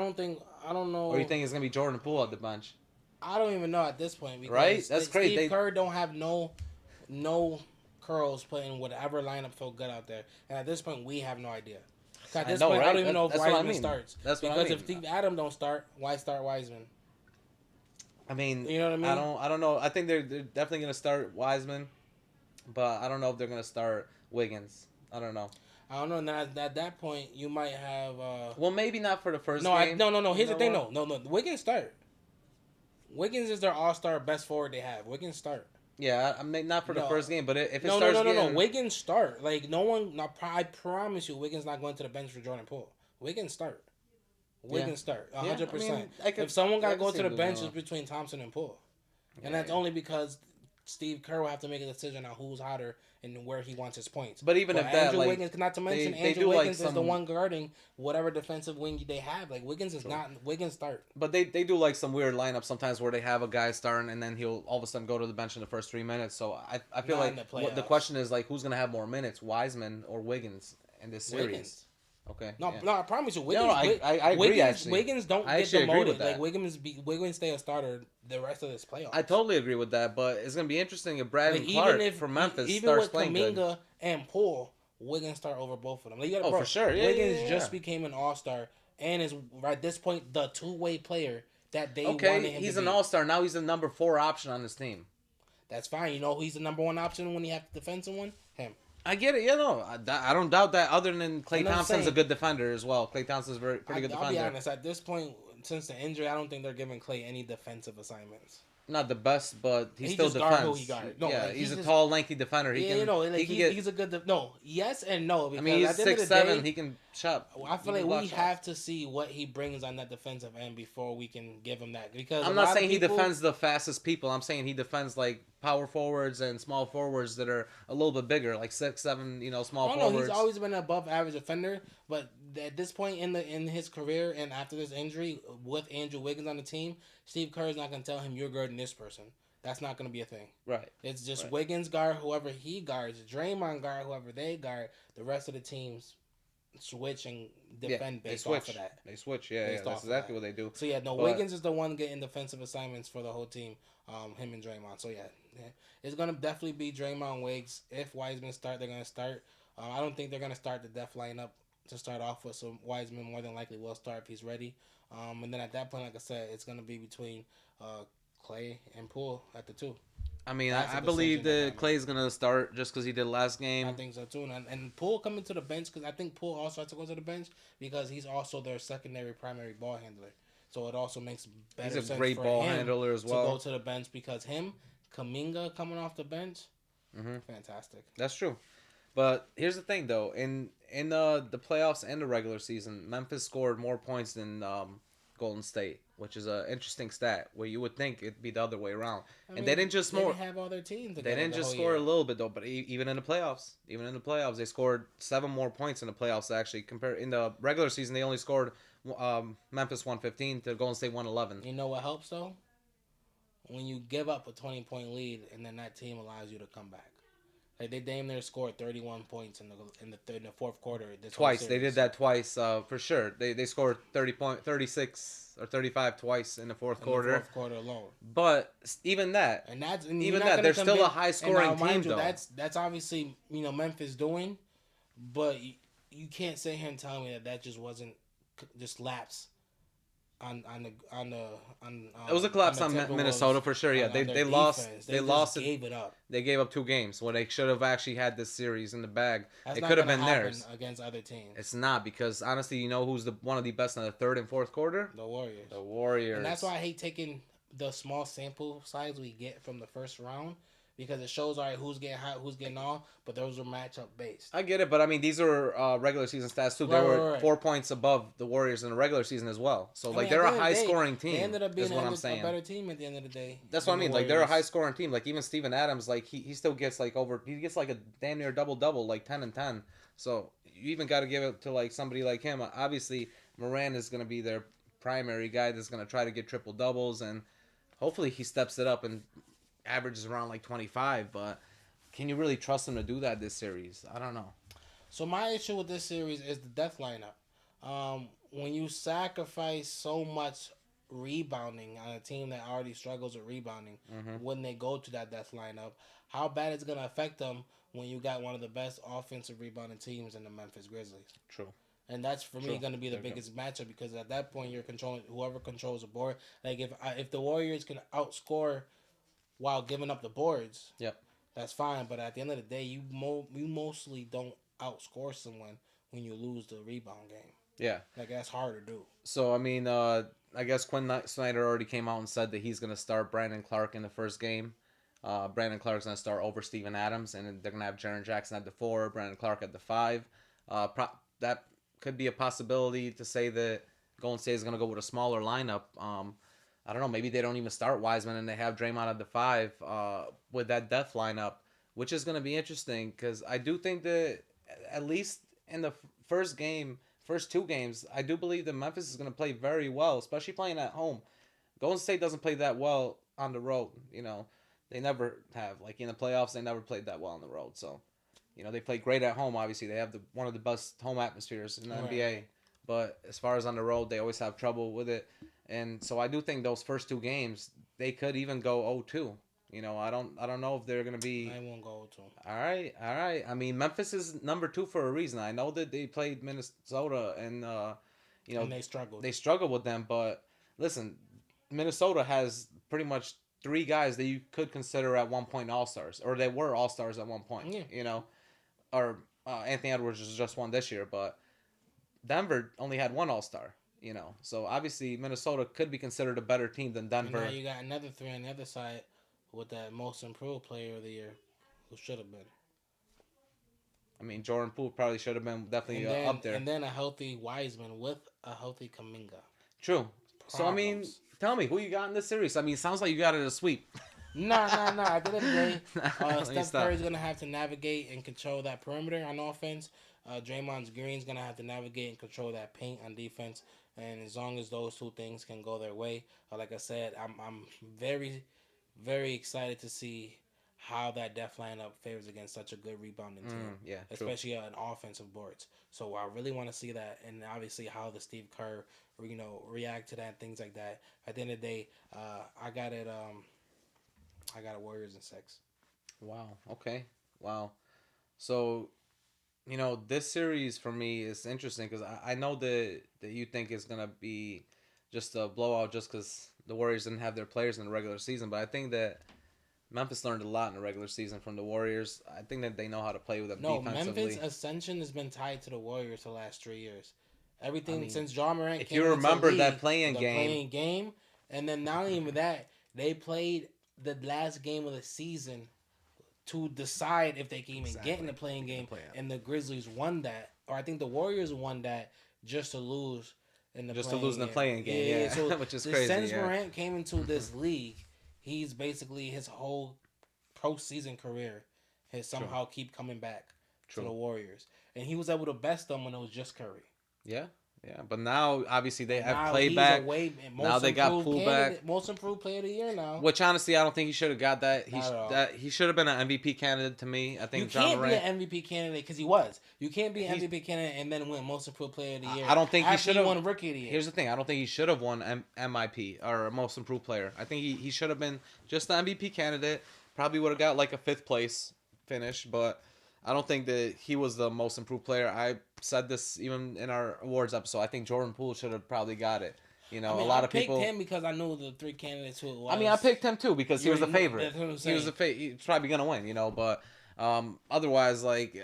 don't know. Or you think it's gonna be Jordan Poole at the bench? I don't even know at this point because Right? That's crazy. Steve Kerr don't have no curls putting whatever lineup felt good out there, and at this point we have no idea. At I this know, point, I right? don't even know if That's what I Wiseman mean. starts. That's what I because mean. if Steve Adams don't start, why start Wiseman? I mean, You know what I mean? I don't know. I think they're definitely gonna start Wiseman, but I don't know if they're gonna start Wiggins. I don't know. I don't know. And at that point, you might have. Well, maybe not for the first No, game. no. Here's You the thing. know No. Wiggins start. Wiggins is their all-star best forward they have. Wiggins start. Yeah, I mean not for the No, first game, but if it no, no, starts no, no, no. getting Wiggins start. Like no one. No, I promise you, Wiggins not going to the bench for Jordan Poole. Wiggins start. yeah, Wiggins start. yeah. I 100%. mean, I could If someone got yeah, I to could go see to him the doing bench, that. it's between Thompson and Poole, and Yeah, that's yeah. only because Steve Kerr will have to make a decision on who's hotter and where he wants his points. But even But if that, Andrew like, Wiggins, not to mention they Andrew do like Wiggins is the some one guarding whatever defensive wing they have. Like Wiggins is true. not Wiggins start. But they do like some weird lineups sometimes where they have a guy starting and then he'll all of a sudden go to the bench in the first 3 minutes. So I feel Not in like the what the playoffs. question is like who's gonna have more minutes, Wiseman or Wiggins in this series? Wiggins. Okay, No, yeah. no, I promise you, No, I agree actually. Wiggins don't I get actually agree with demoted. Like that. Wiggins stay a starter the rest of this I playoffs. totally agree with that. But it's gonna be interesting if Like Brandon even Clark if from Memphis even starts with playing good. Kaminga and Poole, Wiggins start over both of them. Like you got Oh, for bro, sure. Yeah, yeah, Wiggins yeah, yeah. just became an All Star and is right at this point the two-way player that they Okay, wanted him to he's an be. all star now. He's the number 4 option on this team. That's fine. You know he's the number one option when you have to defend someone. Him. I get it. Yeah, no, I don't doubt that. Other than Clay And I'm Thompson's a saying, good defender as well. Clay Thompson's very pretty good I'll be defender. honest. At this point, since the injury, I don't think they're giving Clay any defensive assignments. Not the best, but he He still just guard who he defends. guard. No, Yeah, like he he's a just tall, lanky defender. yeah, you know, like He can get. he's a good no, yes and no I mean, because he's at the end of the 6'7". day, He can chop. I He feel can like block we shots. have to see what he brings on that defensive end before we can give him that because a I'm not lot of saying he people. defends the fastest people. I'm saying he defends like power forwards and small forwards that are a little bit bigger, like 6'7". Small Oh no, he's forwards. always been an above average offender, but at this point in his career and after this injury with Andrew Wiggins on the team, Steve Kerr is not going to tell him you're guarding this person. That's not going to be a thing. Right. It's just Right. Wiggins guard whoever he guards, Draymond guard whoever they guard. The rest of the teams switch and Yeah, defend they based off of switch. that. They switch. Yeah, yeah. Based That's off of exactly that. what they do. So yeah, no, But Wiggins is the one getting defensive assignments for the whole team. Him and Draymond. So yeah, it's gonna definitely be Draymond Wiggs. If Wiseman start, they're gonna start. I don't think they're gonna start the def lineup to start off with. So Wiseman more than likely will start if he's ready. And then at that point, like I said, it's gonna be between uh, Clay and Poole at the two. I mean, That's a I believe decision they that gotta make. Clay's gonna start just because he did last I game. think so too, and Poole coming to the bench because I think Poole also has to go to the bench because he's also their secondary primary ball handler. So it also makes He's better a sense great for ball him handler as to go well. to the bench because him, Kaminga coming off the bench, Hmm. fantastic. That's true. But here's the thing, though. In the playoffs and the regular season, Memphis scored more points than Golden State, which is an interesting stat. Where you would think it'd be the other way around, I and they mean, didn't just they more. didn't have all their teams They together didn't the just whole score a year. little bit though, but even in the playoffs, they scored 7 more points in the playoffs. Actually, compared in the regular season, they only scored Memphis 115 to Golden State 111. You know what helps though? When you give up a 20-point lead and then that team allows you to come back. Like they damn near scored 31 points in the fourth quarter this whole Twice they did series. that twice for sure. They scored 36 or 35 twice in the fourth In the quarter. fourth quarter alone. But And you're even not that, gonna they're still a convince. high And now, scoring team mind you, though. that's obviously Memphis doing, but you can't sit here and tell me that just wasn't just lapse It was a on collapse the on Timberwolves Minnesota for sure. Yeah, on they their they lost. defense. They They just lost it. gave it up. They gave up 2 games when they should have actually had this series in the bag. That's It not could have gonna been happen theirs. against other teams. It's not because honestly, you know who's the one of the best in the third and fourth quarter? The Warriors. The And that's Warriors. why I hate taking the small sample size we get from the first round because it shows all right who's getting hot, who's getting all, but those are matchup based. I get it, but I mean these are regular season stats too. They Right, were right, right. 4 points above the Warriors in the regular season as well. So I like mean, at they're the a end of the high day, scoring they team, ended up being is what I'm a saying. better team at the end of the day That's what I than the mean. Like they're a high Warriors. scoring team. Like even Steven Adams, like he still gets like he gets like a damn near double double, like 10 and 10. So you even got to give it to like somebody like him. Obviously, Moran is going to be their primary guy that's going to try to get triple doubles, and hopefully he steps it up and averages around like 25. But can you really trust him to do that this series? I don't know. So my issue with this series is the death lineup. When you sacrifice so much rebounding on a team that already struggles with rebounding, Hmm. when they go to that death lineup, how bad it's gonna affect them when you got one of the best offensive rebounding teams in the Memphis Grizzlies. True. And that's for me True. going to be the Very true. biggest matchup because at that point you're controlling whoever controls the board. Like if the Warriors can outscore while giving up the boards, Yep. that's fine. But at the end of the day, you mostly don't outscore someone when you lose the rebound game. Yeah. Like that's hard to do. So I mean, I guess Quinn Snyder already came out and said that he's going to start Brandon Clark in the first game. Brandon Clark's gonna start over Steven Adams, and they're gonna have Jaren Jackson at the 4, Brandon Clark at the 5. That could be a possibility to say that Golden State is gonna go with a smaller lineup. I don't know. Maybe they don't even start Wiseman and they have Draymond at the 5 with that depth lineup, which is gonna be interesting because I do think that at least in the first game, first 2 games, I do believe that Memphis is gonna play very well, especially playing at home. Golden State doesn't play that well on the road. They never have. Like in the playoffs, they never played that well on the road. So, they play great at home. Obviously, they have one of the best home atmospheres in the Right, NBA. right. But as far as on the road, they always have trouble with it. And so I do think those first 2 games they could even go 0-2. I don't know if they're gonna be I won't go to. all right, all right. I mean, Memphis is number 2 for a reason. I know that they played Minnesota and you know And they struggled. they struggled with them, but listen, Minnesota has pretty much 3 guys that you could consider at one point All Stars, or they were All Stars at one point. Yeah. Or Anthony Edwards is just one this year, but Denver only had one All Star. So obviously Minnesota could be considered a better team than And now Denver. you got another 3 on the other side with that most improved player of the year, who should have been. I mean, Jordan Poole probably should have been definitely And then up there. and then a healthy Wiseman with a healthy Kaminga. True. So I mean, Problems. tell me who you got in this series. I mean, it sounds like you got it a sweep. No, no, no. At the end of the day, Let me Steph stop. Curry's gonna have to navigate and control that perimeter on offense. Draymond Green's gonna have to navigate and control that paint on defense. And as long as those 2 things can go their way, like I said, I'm very, very excited to see how that def lineup fares against such a good rebounding team, Yeah, true. especially on offensive boards. So I really want to see that, and obviously how the Steve Kerr, react to that and things like that. At the end of the day, I got it. I got Warriors in 6. Wow. Okay. Wow. So this series for me is interesting because I know that you think it's gonna be just a blowout just because the Warriors didn't have their players in the regular season, but I think that Memphis learned a lot in the regular season from the Warriors. I think that they know how to play with them No, Memphis defensively. ascension has been tied to the Warriors the last 3 years. I Everything mean, since John Morant if came you into the remember that league, playing the game, playing game, and then not even that, they played the last game of the season to decide if they can even get in exactly the playing in the game, playoff, and the Grizzlies won that, or I think the Warriors won that just to lose in the just to lose playing in the game. playing game, Yeah, yeah, so which is crazy, since yeah. Morant came into this league, he's basically his whole postseason career has True, somehow keep coming back to true. the Warriors, and he was able to best them when it was just Curry. Yeah, yeah. But now, obviously, they And have now Clay he's a back. way Now most they got improved Poole back. candidate, most improved player of the year now. Which honestly, I don't think he should have got that. Not at all. He should have been an MVP candidate to me. I You think John can't be an Morant. MVP candidate because he was. You can't be an He, MVP candidate and then win Most Improved Player of the Year I don't think he after should you have. won Rookie of the Year. Here's the thing. I don't think he should have won MIP or Most Improved Player. I think he should have been just the MVP candidate. Probably would have got like a 5th place finish, but I don't think that he was the most improved player. I said this even in our awards episode. I think Jordan Poole should have probably got it. I A mean, I lot of picked people. him because I knew the 3 candidates who it I mean, I was. picked him too because he was the favorite. That's what I'm He was saying. he's probably gonna win. But otherwise, like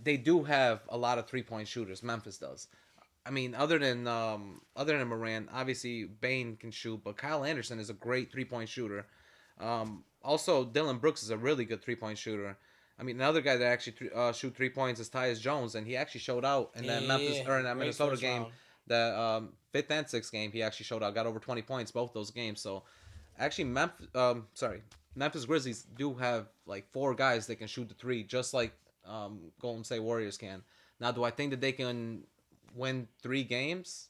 they do have a lot of 3-point shooters. Memphis does. I mean, other than Moran, obviously Bain can shoot, but Kyle Anderson is a great 3-point shooter. Also, Dylan Brooks is a really good 3-point shooter. I mean, another guy that actually shoot 3 points is Tyus Jones, and he actually showed out in that Memphis Yeah, or in that great Minnesota first game, round. the fifth and sixth game. He actually showed out, got over 20 points both those games. So, actually, Memphis Grizzlies do have like 4 guys that can shoot the three, just like Golden State Warriors can. Now, do I think that they can win 3 games?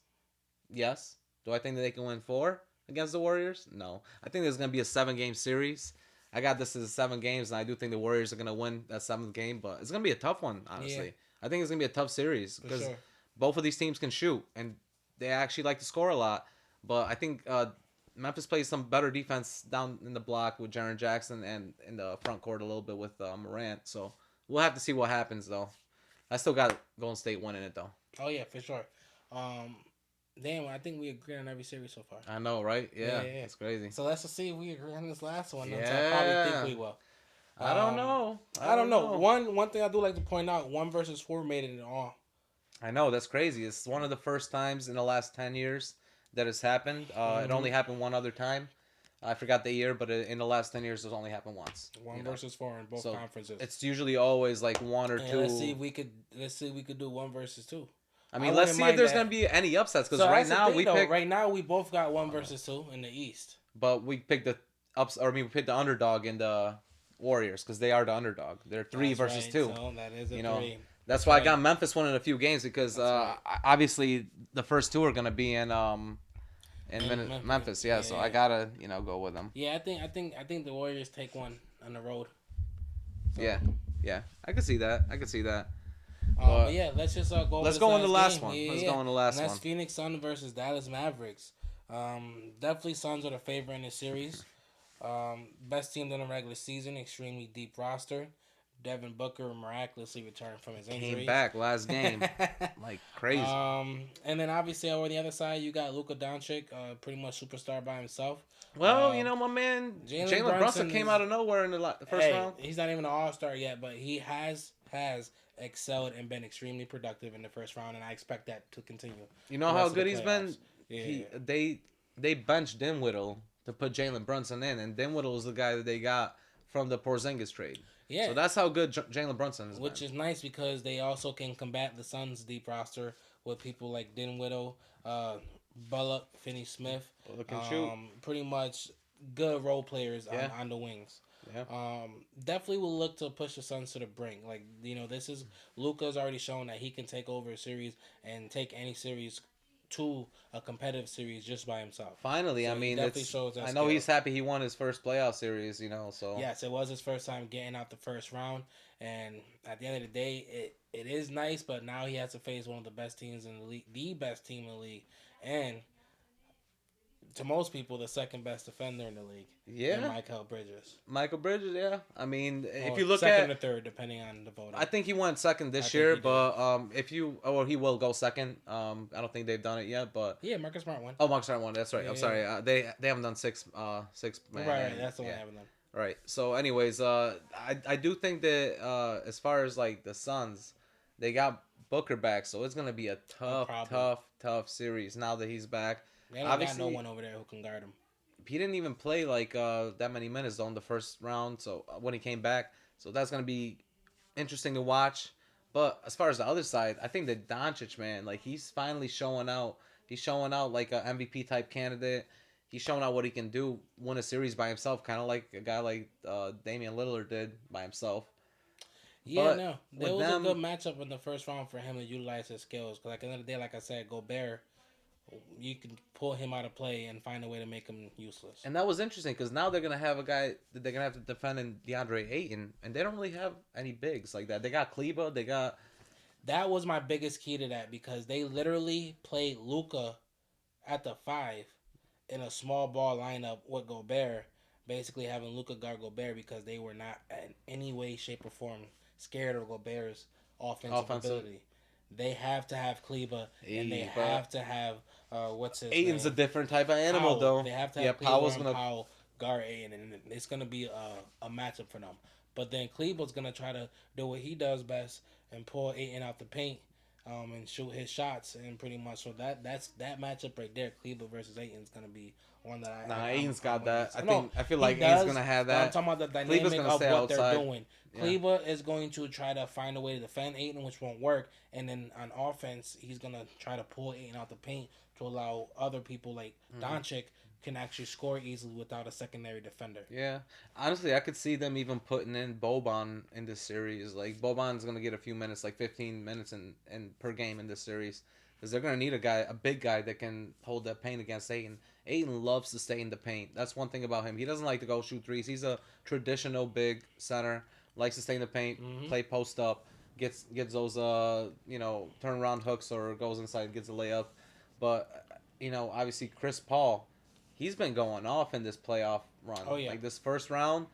Yes. Do I think that they can win 4 against the Warriors? No. I think there's gonna be a 7-game series. I got this as 7 games, and I do think the Warriors are gonna win that 7th game, but it's gonna be a tough one, Yeah, honestly. I think it's gonna be a tough series for because sure. both of these teams can shoot, and they actually like to score a lot. But I think Memphis plays some better defense down in the block with Jaren Jackson and in the front court a little bit with Morant. So we'll have to see what happens, though. I still got Golden State winning it, though. Oh yeah, for sure. Um, Damn, I think we agree on every series so far. I know, right? Yeah, Yeah, yeah, yeah. it's crazy. So let's just see if we agree on this last one. Which I probably think Yeah. we will. I don't Um, know. I don't know. One thing I do like to point out: 1 versus 4 made it all. I know that's crazy. It's one of the first times in the last 10 years that it's happened. It Mm-hmm. only happened one other time. I forgot the year, but in the last 10 years, it's only happened once. One versus four in both So conferences. it's usually always like one or And let's see two. if we could do one versus two. I I mean, let's wouldn't see if mind there's that. gonna be any upsets because So right that's the now thing we though. picked, Right now we both got one versus two in the East. but we picked the ups, or I mean, we picked the underdog in the Warriors because they are the underdog. They're three That's versus right. two. So that is a You know, three. that's That's why I got right. Memphis winning a few games because That's right. obviously the first two are gonna be in And Memphis, Memphis. Yeah, yeah, so yeah, I gotta go with them. yeah. I think the Warriors take one on the road. Yeah, So, yeah, I could see that. I could see that. but But yeah, let's just go over let's this go on the last last game. one. Yeah, Let's yeah, go yeah. on the And last that's one. Phoenix Suns versus Dallas Mavericks. Definitely Suns are the favorite in the series. Best team in the regular season, extremely deep roster. Devin Booker miraculously returned from his Came injuries. back last game like crazy. And then obviously over the other side, you got Luka Doncic, pretty much superstar by himself. Well, my man Jalen Jalen Brunson Brunson came is, out of nowhere in the first hey, round. he's not even an All Star yet, but he has excelled and been extremely productive in the first round, and I expect that to continue You know the how rest of the good he's been. playoffs. Yeah, He they benched Dinwiddie to put Jalen Brunson in, and Dinwiddie was the guy that they got from the Porzingis trade. yeah, So that's how good Jalen Brunson has which been. is nice because they also can combat the Suns' deep roster with people like Dinwiddie, uh, Bullock, Finney Smith, Well, they can shoot. pretty much good role players Yeah, on the wings. yeah. Definitely will look to push the Suns to the brink. Like this is Luca's already shown that he can take over a series and take any series to a competitive series just by himself. Finally, I So he mean, definitely it's. shows that I know he's skill. happy he won his first playoff series. So Yes, it was his first time getting out the first round, and at the end of the day, it is nice. But now he has to face one of the best teams in the league, the best team in the league, and to most people, the second best defender in the league, in yeah, Michael Bridges. Michael Bridges. Yeah, I mean, if Or you look second at, or third, depending on the voting. I think he went second I this think year, he did. but if you, or he will go second. I don't think they've done it yet, but Yeah, Marcus Smart won. oh, Mark Smart won. That's right. Yeah, I'm yeah. sorry. They haven't done six Right, man. right. That's the one Yeah. I haven't done. Right. So, anyways, I do think that as far as like the Suns, they got Booker back, so it's gonna be a No tough, problem. tough, tough series now that he's back. They don't got no Obviously, one over there who can guard him. he didn't even play like that many minutes though in the first round. So when he came back, so that's gonna be interesting to watch. But as far as the other side, I think that Doncic, man, like he's finally showing out. He's showing out like a MVP type candidate. He's showing out what he can do, win a series by himself, kind of like a guy like Damian Lillard did by himself. Yeah, But no, there with was a good them, matchup in the first round for him to utilize his skills. Because at the end of the day, like I said, Gobert, you can pull him out of play and find a way to make him useless. and that was interesting because now they're gonna have a guy that they're gonna have to defend in DeAndre Ayton, and they don't really have any bigs like that. They got Kleba, they got That was my biggest key to that because they literally played Luca at the five in a small ball lineup with Gobert, basically having Luca guard Gobert because they were not in any way, shape, or form scared of Gobert's offensive offensive. ability. They have to have Kleba and they Hey, but have to have what's his Aiton's a name, different type of animal, Powell. though. They have to Yeah, have Kleba Powell's and gonna. Powell guard Aiden, and it's gonna be a matchup for them. But then Kleber's gonna try to do what he does best and pull Aiden out the paint, and shoot his shots, and pretty much so that's that matchup right there. Kleber versus Aiden is gonna be one that Nah, I'm Aiton's got waiting to that. see. I No, think I feel he like Aiton's does. gonna have But I'm that. talking about the Kleber's dynamic gonna of stay what they're outside. doing. Yeah. Kleber is going to try to find a way to defend Aiden, which won't work. And then on offense, he's gonna try to pull Aiden out the paint to allow other people like Doncic can actually score easily without a secondary defender. Yeah, honestly, I could see them even putting in Boban in this series. Like Boban's gonna get a few minutes, like 15 minutes in per game in this series, because they're gonna need a big guy that can hold that paint against Aiton. Aiton loves to stay in the paint. That's one thing about him. He doesn't like to go shoot threes. He's a traditional big center. Likes to stay in the paint, Mm-hmm. play post up, gets those turnaround hooks or goes inside, gets a layup. But obviously Chris Paul, he's been going off in this playoff run. Oh yeah, Like this first round,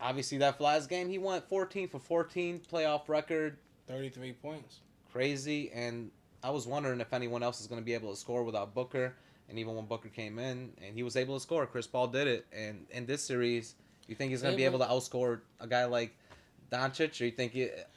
obviously that last game he went 14 for 14, playoff record, 33 points. crazy. And I was wondering if anyone else is going to be able to score without Booker. And even when Booker came in and he was able to score, Chris Paul did it. And in this series, you think he's going to be able Cleveland, to outscore a guy like Doncic, or you think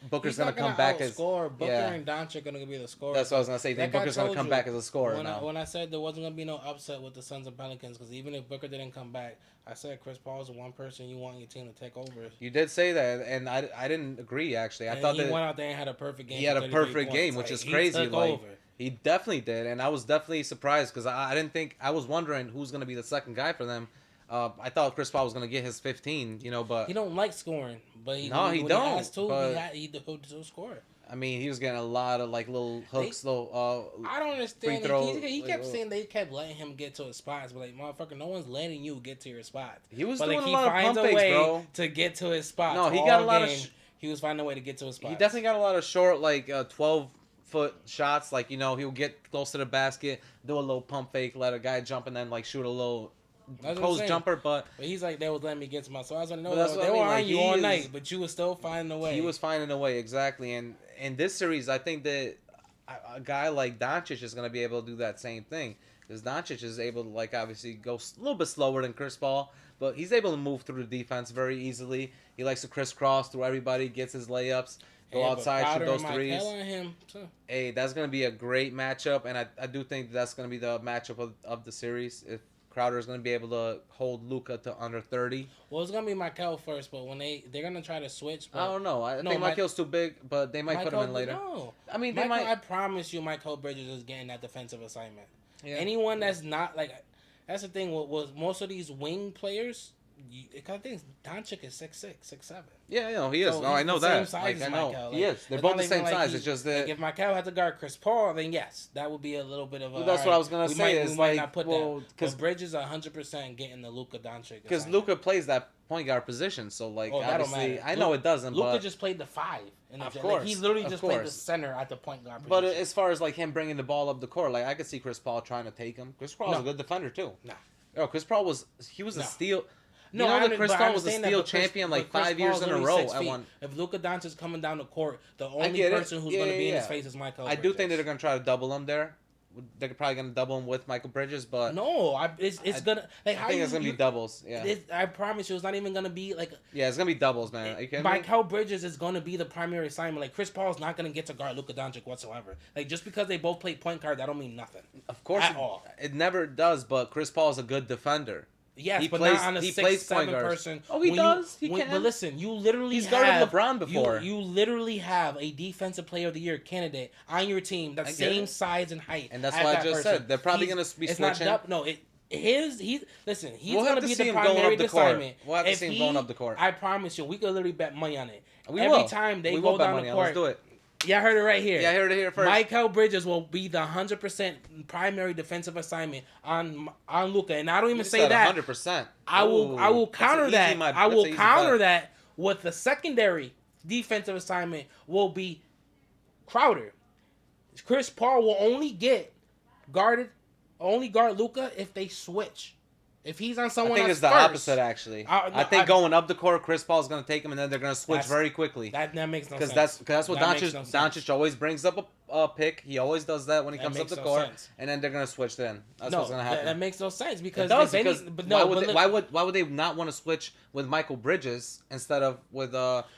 Booker's He's gonna not gonna come back as outscore. Booker yeah? and Doncic are gonna be the That's scorers. what I was gonna say. You think Like I Booker's gonna told come you back as a scorer now? when I said there wasn't gonna be no upset with the Suns and Pelicans, because even if Booker didn't come back, I said Chris Paul is the one person you want your team to take over. You did say that, and I didn't agree actually. I And thought he that went out there and had a perfect game. he For had a 33 perfect points. game, which Like, is he crazy. took Like over. he definitely did, and I was definitely surprised because I didn't think I was wondering who's gonna be the second guy for them. I thought Chris Paul was gonna get his 15, He but don't like scoring, but no, he when he don't. has to, But he'll score. I mean, he was getting a lot of like little They hooks, little I don't free understand. throw. He Like, kept saying they kept letting him get to his spots, but like motherfucker, no one's letting you get to your spots. he was But doing like a he lot of finds pump a fakes, way bro. to get to his spots. No, he got a All lot of. game, he was finding a way to get to his spots. He definitely got a lot of short, like 12-foot shots. Like he'll get close to the basket, do a little pump fake, let a guy jump, and then like shoot a little That's what I'm post saying. jumper. But He's like, they was letting me get to my. So I was like, no, But that's what they I were mean, on like, you he all is- night, but you was still finding a way. he was finding a way exactly. And in this series, I think that a guy like Doncic is going to be able to do that same thing. Because Doncic is able to, like, obviously go a little bit slower than Chris Paul, but he's able to move through the defense very easily. He likes to crisscross through everybody, gets his layups, go Yeah, but outside, shoot Crowder those and threes. Michael on him too. Hey, that's going to be a great matchup, and I do think that's going to be the matchup of the series. If Crowder is going to be able to hold Luka to under 30. Well, it's gonna be Michael first, but when they're gonna try to switch. But I don't know. I No, think Michael's too big, but they might put him in later. No, I mean, they Michael. I might. promise you, Michael Bridges is getting that defensive assignment. Yeah. Anyone that's not like, that's the thing. Was most of these wing players? I think Doncic is 6'6", 6'7". Yeah, he is. So no, I he's know the that. same size Like, as I know Michael. he Like, is. They're it's both not the even same like size. It's just that. like if Michael had to guard Chris Paul, then yes, that would be a little bit of a. Well, that's what I was gonna say. We Is might like, not put well, that because because Bridges 100% getting the Luka Doncic. because Luca plays that point guard position, so like Oh, that don't obviously matter. I know it doesn't. Luka But just played the 5. Of Like, course, he literally of just played the course. center at the point guard but position. as far as like him bringing the ball up the court, like I could see Chris Paul trying to take him. Chris Paul's No. a good defender too. Nah. Yo, Chris Paul was a No. steal. No, you know I that Chris but I Paul was a understand that, steal but Chris- champion but like Chris 5 years Paul's in a literally row. 6 I feet. won. If Luka Doncic coming down the court, the only get it. person who's Yeah, going to be in yeah, his yeah. face is Michael. I do think that they're gonna try to double him there. They're probably gonna double him with Michael Bridges, but No, it's gonna like I how think you, it's gonna be you- doubles. Yeah, I promise you, it's not even gonna be like yeah, it's gonna be doubles, man. Are you kidding me? Michael Bridges is gonna be the primary assignment. Like Chris Paul's not gonna get to guard Luka Doncic whatsoever. Like just because they both play point guard, that don't mean nothing. Of course, At all. It never does. But Chris Paul is a good defender. Yes, He but plays- not on a he 6'7" plays point guards. person. Oh, he When does. He But can. listen, you literally He's guarded have LeBron before. You literally have a defensive player of the year candidate on your team that's I get same it. size and height. And that's as why I that just person. said they're probably He's- gonna be it's switching. Not no, he's listen. He's We'll have gonna to be see the him going primary up the court. assignment. We'll have to If see him going up the court. I promise you, we could literally bet money on it. We Every will. time they We go will bet down money the on it. Let's court. do it. Yeah, I heard it right here. Yeah, I heard it here first. Michael Bridges will be the 100% primary defensive assignment on Luka, and I don't even say that. 100%. I will counter that. I will counter that with the secondary defensive assignment will be Crowder. Chris Paul will only guard Luka if they switch. If he's on I someone think else it's the first, opposite, actually. No, I think going up the court, Chris Paul's going to take him, and then they're going to switch That's- very quickly. that makes no sense. Because that's what That makes Doncic no sense. Doncic always brings up a pick. He always does that when he That comes up makes the no court, sense. and then they're going to switch then. That's No, what's going to happen. that makes no sense It because does, if any, because but no, why would they not want to switch with Michael Bridges instead of with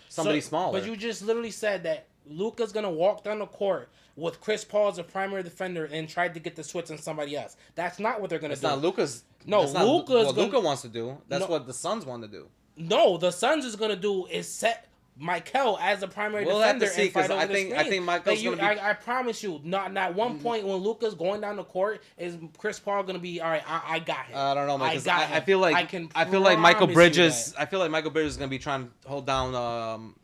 somebody smaller? But you just literally said that Luka's gonna walk down the court with Chris Paul as a primary defender and tried to get the switch on somebody else. That's not what they're gonna it's do. not Luka's. No, that's not Luka's what gonna- Luka wants to do. That's No. what the Suns want to do. No, the Suns is gonna do is set Michael as a primary We'll have defender to see, and fight 'cause over I the think- I screen. think Michael's Like, gonna be- I promise you, not one point when Luka's going down the court is Chris Paul gonna be all right. I got him. I don't know, man. I 'Cause got him. I feel like I feel like Michael promise you Bridges. that. I feel like Michael Bridges is gonna be trying to hold down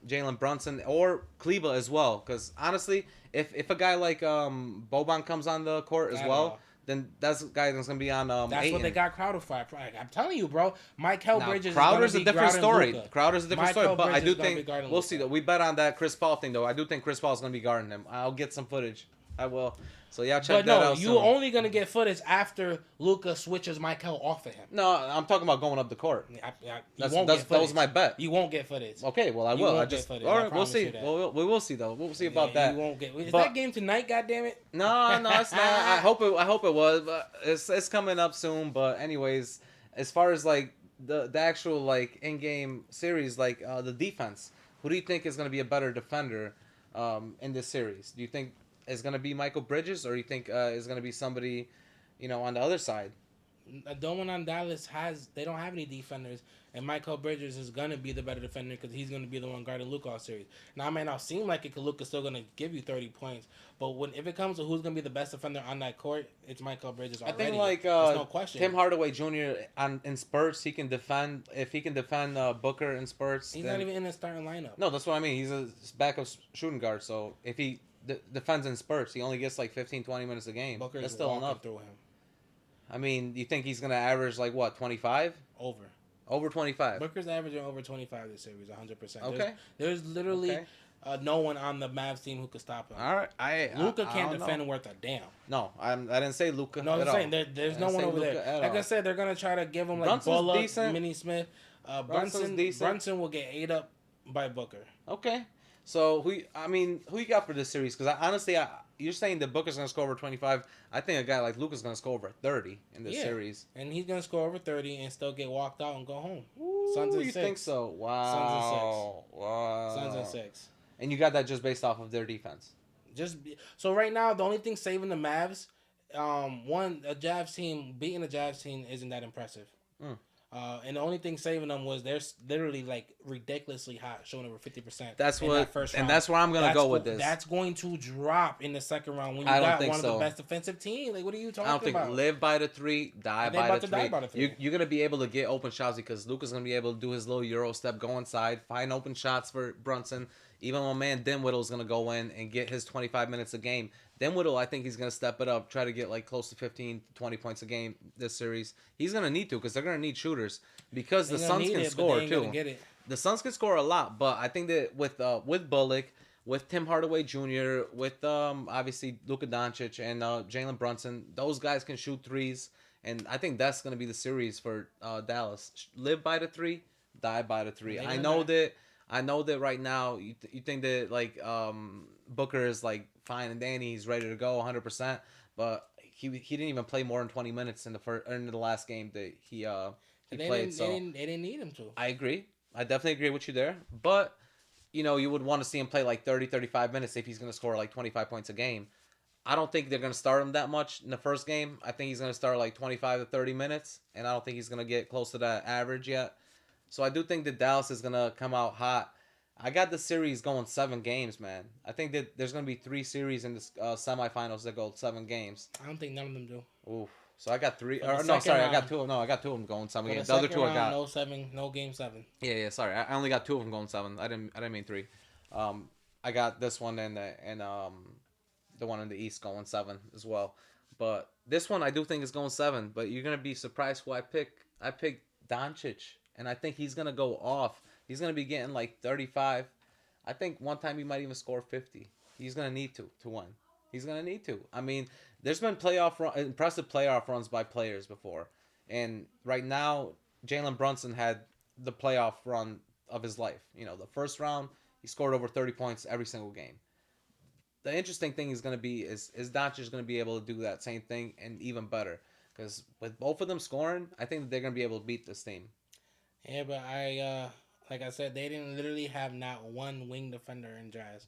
Jalen Brunson or Kleba as well. Because honestly, if a guy like Boban comes on the court as I well, know. then that's the guy that's gonna be on. That's Ayton. what they got Crowder for. I'm telling you, bro. Michael Now, Bridges. Crowder's is a gonna be different guarding story. Luka. Crowder's a different Michael story, but I Bridges do is gonna be think guarding we'll Luka. see. Though we bet on that Chris Paul thing, though. I do think Chris Paul's gonna be guarding him. I'll get some footage. I will. So yeah, check But that no, out. you soon. only gonna get footage after Luka switches Michael off of him. No, I'm talking about going up the court. You That's, won't that's get that was footage. my bet. You won't get footage. Okay, well I You will. won't I get just footage. all I right. We'll promise see. you that. We will see though. We'll see Yeah, about that. You won't get. Is But- that game tonight? God damn it! No, it's not. I hope it was, but it's coming up soon. But anyways, as far as like the actual like in game series, like the defense, Who do you think is going to be a better defender in this series? Do you think it's going to be Michael Bridges, or do you think it's going to be somebody, on the other side? No one on Dallas they don't have any defenders, and Michael Bridges is gonna be the better defender because he's gonna be the one guarding Luka all series. Now it may not seem like it, cause Luka's still gonna give you 30 points, but if it comes to who's gonna be the best defender on that court, it's Michael Bridges I think already. like It's no question. Tim Hardaway Jr. In spurts, he can defend. If he can defend Booker in spurts, He's not then even in the starting lineup. no, that's what I mean. He's a backup shooting guard. So if he defends in spurts, he only gets like 15, 20 minutes a game. Booker's That's still walking enough. through him. I mean, you think he's gonna average like what, 25? Over. Over 25. Booker's averaging over 25 this series, 100%. Okay. There's literally Okay. no one on the Mavs team who could stop him. All right. Luka I can't don't defend know. worth a damn. No, I didn't say Luca. No, I'm saying there's no one over Luka there. Like I said, they're gonna try to give him like Brunson's Bullock, decent. Mini Smith. Brunson's decent. Brunson will get ate up by Booker. Okay. So who you got for this series? Because honestly, you're saying that Booker's gonna score over 25. I think a guy like Luka's gonna score over 30 in this series. And he's gonna score over 30 and still get walked out and go home. Ooh, Suns and you 6. think so? Wow. Suns and 6. Wow. Suns and 6. And you got that just based off of their defense. So right now, the only thing saving the Mavs, a Javs team beating a Javs team isn't that impressive. Mm. And the only thing saving them was they're literally like ridiculously hot, showing over 50%. That's in what, that first round. and that's where I'm gonna go with this. That's going to drop in the second round when you I don't got think one so. of the best defensive teams. Like, what are you talking I don't think about? live by the three, die They by about the to die three. by the three. You're gonna be able to get open shots because Luka's gonna be able to do his little Euro step, go inside, find open shots for Brunson. Even my man Dinwiddie's gonna go in and get his 25 minutes a game. Dinwiddie, I think he's gonna step it up, try to get like close to 15, 20 points a game this series. He's gonna need to because they're gonna need shooters because the Suns can score too. The Suns can score a lot, but I think that with Bullock, with Tim Hardaway Jr., with obviously Luka Doncic and Jalen Brunson, those guys can shoot threes, and I think that's gonna be the series for Dallas. Live by the three, die by the three. I know that right now you think that like Booker is like fine and dandy, he's ready to go 100%, but he didn't even play more than 20 minutes in the last game that he played. They didn't need him to. I agree. I definitely agree with you there, but you would want to see him play like 30, 35 minutes if he's going to score like 25 points a game. I don't think they're going to start him that much in the first game. I think he's going to start like 25 to 30 minutes, and I don't think he's going to get close to that average yet. So I do think that Dallas is gonna come out hot. I got the series going 7 games, man. I think that there's gonna be 3 series in this semifinals that go 7 games. I don't think none of them do. Oof. So I got 3. For the Or no, second sorry, round. I got 2. No, I got 2 of them going 7 For games. the The other second 2 I round, got. no game 7. Yeah. Sorry, I only got 2 of them going 7. I didn't mean 3. I got this one and the one in the East going 7 as well. But this one I do think is going 7. But you're gonna be surprised who I pick. I picked Doncic, and I think he's gonna go off. He's gonna be getting like 35. I think one time he might even score 50. He's gonna need to win. He's gonna need to. I mean, there's been impressive playoff runs by players before, and right now Jalen Brunson had the playoff run of his life. The first round he scored over 30 points every single game. The interesting thing is gonna be is Doncic gonna be able to do that same thing and even better because with both of them scoring, I think that they're gonna be able to beat this team. Yeah, but like I said, they didn't literally have not one wing defender in Jazz.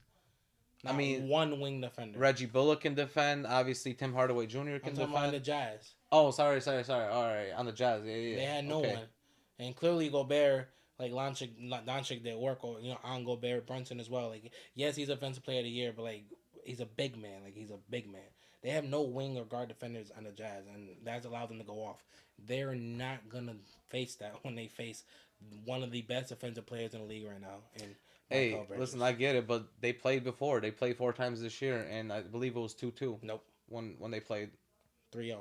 Not one wing defender. Reggie Bullock can defend. Obviously, Tim Hardaway Jr. can defend. On the Jazz. Oh, sorry. All right, on the Jazz. Yeah. They had no one, and clearly Gobert, like Doncic did work, or on Gobert, Brunson as well. Like, yes, he's offensive player of the year, but like he's a big man. They have no wing or guard defenders on the Jazz, and that's allowed them to go off. They're not gonna face that when they face one of the best defensive players in the league right now. And hey, listen, I get it, but they played before. They played 4 times this year, and I believe it was 2-2. Nope. When they played 3-0.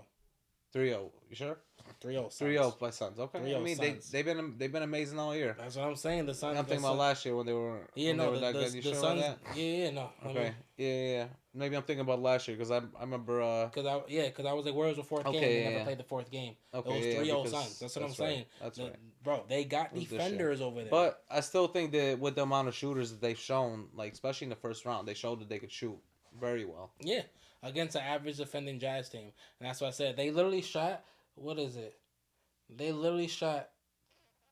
3-0. You sure? 3-0. 3-0 by Suns. Okay. 3-0 I mean, Suns. they've been amazing all year. That's what I'm saying. The Suns. I'm thinking about last year when they were that good. You sure Suns, about that? Yeah, no. Okay. Yeah. Maybe I'm thinking about last year because I remember. Because I was like, where was the fourth game? They never played the fourth game. Okay, it was 3-0 Suns. That's what I'm saying. That's right. Bro, they got defenders over there. But I still think that with the amount of shooters that they've shown, like especially in the first round, they showed that they could shoot very well. Yeah, against an average defending Jazz team, and that's what I said. They literally shot. What is it? They literally shot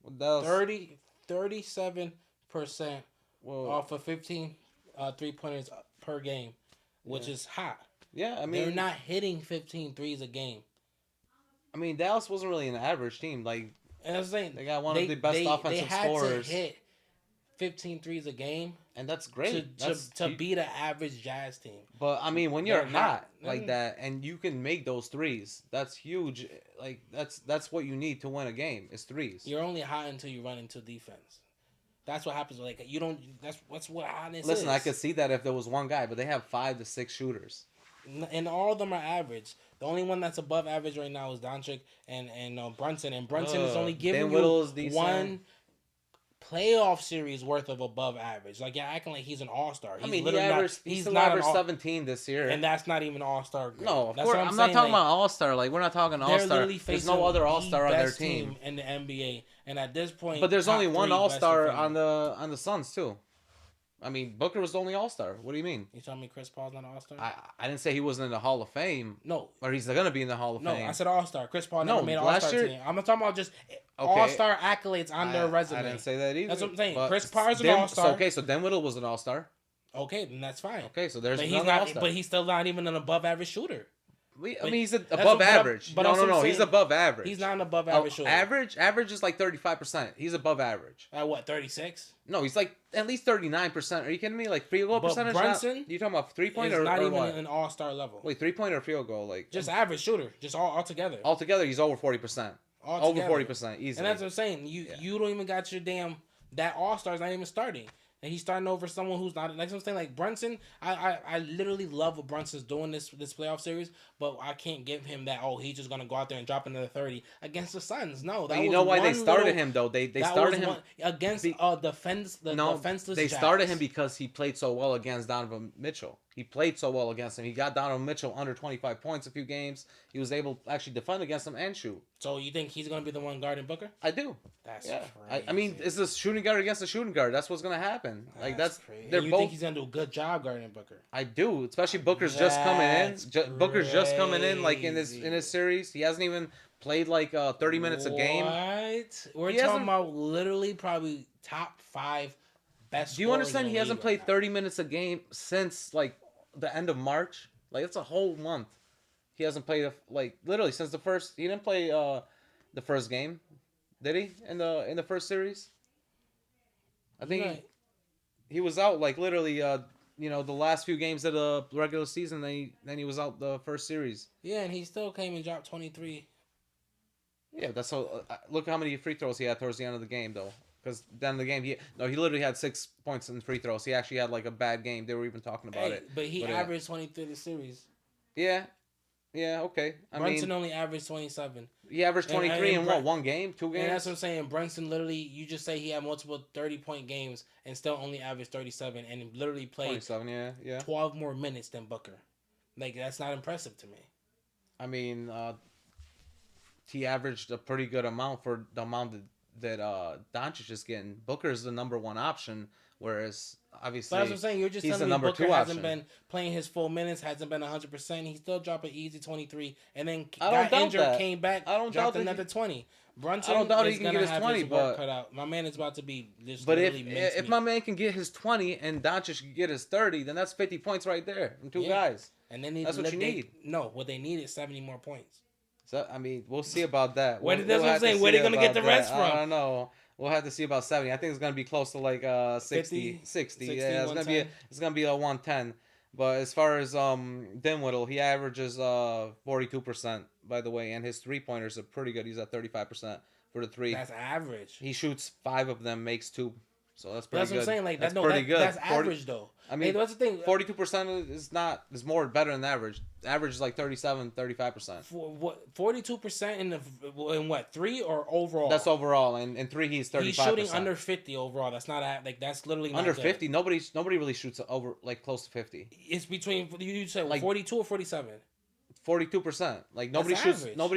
37% well, off of 15 3-pointers per game, which yeah, is hot. yeah. I They're mean, not hitting 15 threes a game. Dallas wasn't really an average team. Like And I was saying they got one of they the best they they offensive had to scorers, hit 15 threes a game and that's to great. to, to beat an average Jazz team. But I mean, when you're They're not. hot like that and you can make those threes, that's huge. Like that's what you need to win a game is threes. You're only hot until you run into defense. That's what happens. Like you don't. That's what hotness Listen, I is. could see that if there was one guy, but they have 5 to 6 shooters. And all of them are average. The only one that's above average right now is Doncic and Brunson. And Brunson is only giving Whittle you is decent. one playoff series worth of above average. Like you're acting like he's an all star. I mean, he still averaged 17 this year, and that's not even all star. No, of that's course, what I'm saying, not talking like, about all star. Like we're not talking all star. There's no other all star on their team in the NBA. And at this point, but there's only one all star on on the Suns too. I mean, Booker was the only all star. What do you mean? You telling me Chris Paul's not an all star? I didn't say he wasn't in the Hall of Fame. No, or he's gonna be in the Hall of Fame. No, I said all star. Chris Paul never made an all star team. I'm talking about just all star accolades on their resume. I didn't say that either. That's what I'm saying. But Chris Paul's an all star. So Dan Whittle was an all star. Okay, then that's fine. Okay, so there's but another all-star. But he's still not even an above average shooter. I mean, he's above average. But no, he's above average. He's not an above average shooter. Average is like 35%. He's above average. At what, 36? No, he's like at least 39%. Are you kidding me? Like field goal percentage? Brunson, you talking about 3-point or not or even what? an all-star level. Wait, 3-point or field goal? Like just average shooter, just all together. Altogether, he's over 40%. Over 40% easily. And that's what I'm saying. You don't even got your damn that all-star's not even starting. And he's starting over someone who's not. Like I'm saying, like Brunson, I literally love what Brunson's doing this playoff series, but I can't give him that. Oh, he's just gonna go out there and drop another 30 against the Suns. No, that you know why they started him though? They started him against defenseless. They started him because he played so well against Donovan Mitchell. He played so well against him. He got Donovan Mitchell under 25 points a few games. He was able to actually defend against him and shoot. So you think he's gonna be the one guarding Booker? I do. That's crazy. I mean, it's a shooting guard against a shooting guard. That's what's gonna happen. That's crazy. They're you both. Think he's gonna do a good job guarding Booker? I do, especially Booker's just coming in. Booker's just coming in, like in this series. He hasn't even played like 30 minutes a game. What? We're talking about literally probably top 5 best. Do you understand? He hasn't played 30 minutes a game since like the end of March. Like it's a whole month. He hasn't played like literally since the first. He didn't play the first game, did he? In the first series. I think he was out like literally. The last few games of the regular season. Then he was out the first series. Yeah, and he still came and dropped 23. Yeah, that's so. Look how many free throws he had towards the end of the game though. Because then the game, he literally had 6 points in free throws. He actually had like a bad game. They were even talking about it. But he averaged 23 the series. Yeah, okay. Brunson only averaged 27. He averaged 23 in what, one game, 2 games? And that's what I'm saying. Brunson literally, you just say he had multiple 30-point games and still only averaged 37 and literally played 27, yeah. 12 more minutes than Booker. Like, that's not impressive to me. I mean, he averaged a pretty good amount for the amount that Doncic is getting. Booker is the number 1 option, whereas obviously but that's what I'm saying. You're just he's telling the me number Booker 2 hasn't option. been playing his full minutes, hasn't been 100%. He still dropped an easy 23, and then I got doubt injured, that. came back, I don't dropped doubt another 20. Brunson I don't doubt is he can get his 20, work but cut out. My man is about to be just but literally if my man can get his 20 and Doncic can get his 30, then that's 50 points right there from 2 guys. And then that's what you need. No, what they need is 70 more points. So I mean, we'll see about that. That's what I'm saying. Where are they gonna get the rest from? I don't know. We'll have to see about 70. I think it's gonna be close to like 60. 60, Yeah, it's gonna be a 110. But as far as Dinwiddie, he averages 42%, by the way, and his 3-pointers are pretty good. He's at 35% for the 3. That's average. He shoots 5 of them, makes 2. So that's pretty good. That's what I'm saying. Like that's pretty good. That's average though. I mean, that's the thing. 42% is more better than average. Average is like 37, 35%. For what 42% in what 3 or overall? That's overall, and in 3 he's 35%. He's shooting under 50 overall. That's not like that's literally not under good. 50. Nobody really shoots over like close to 50. It's between you said like 42 or 47. 42%. Like nobody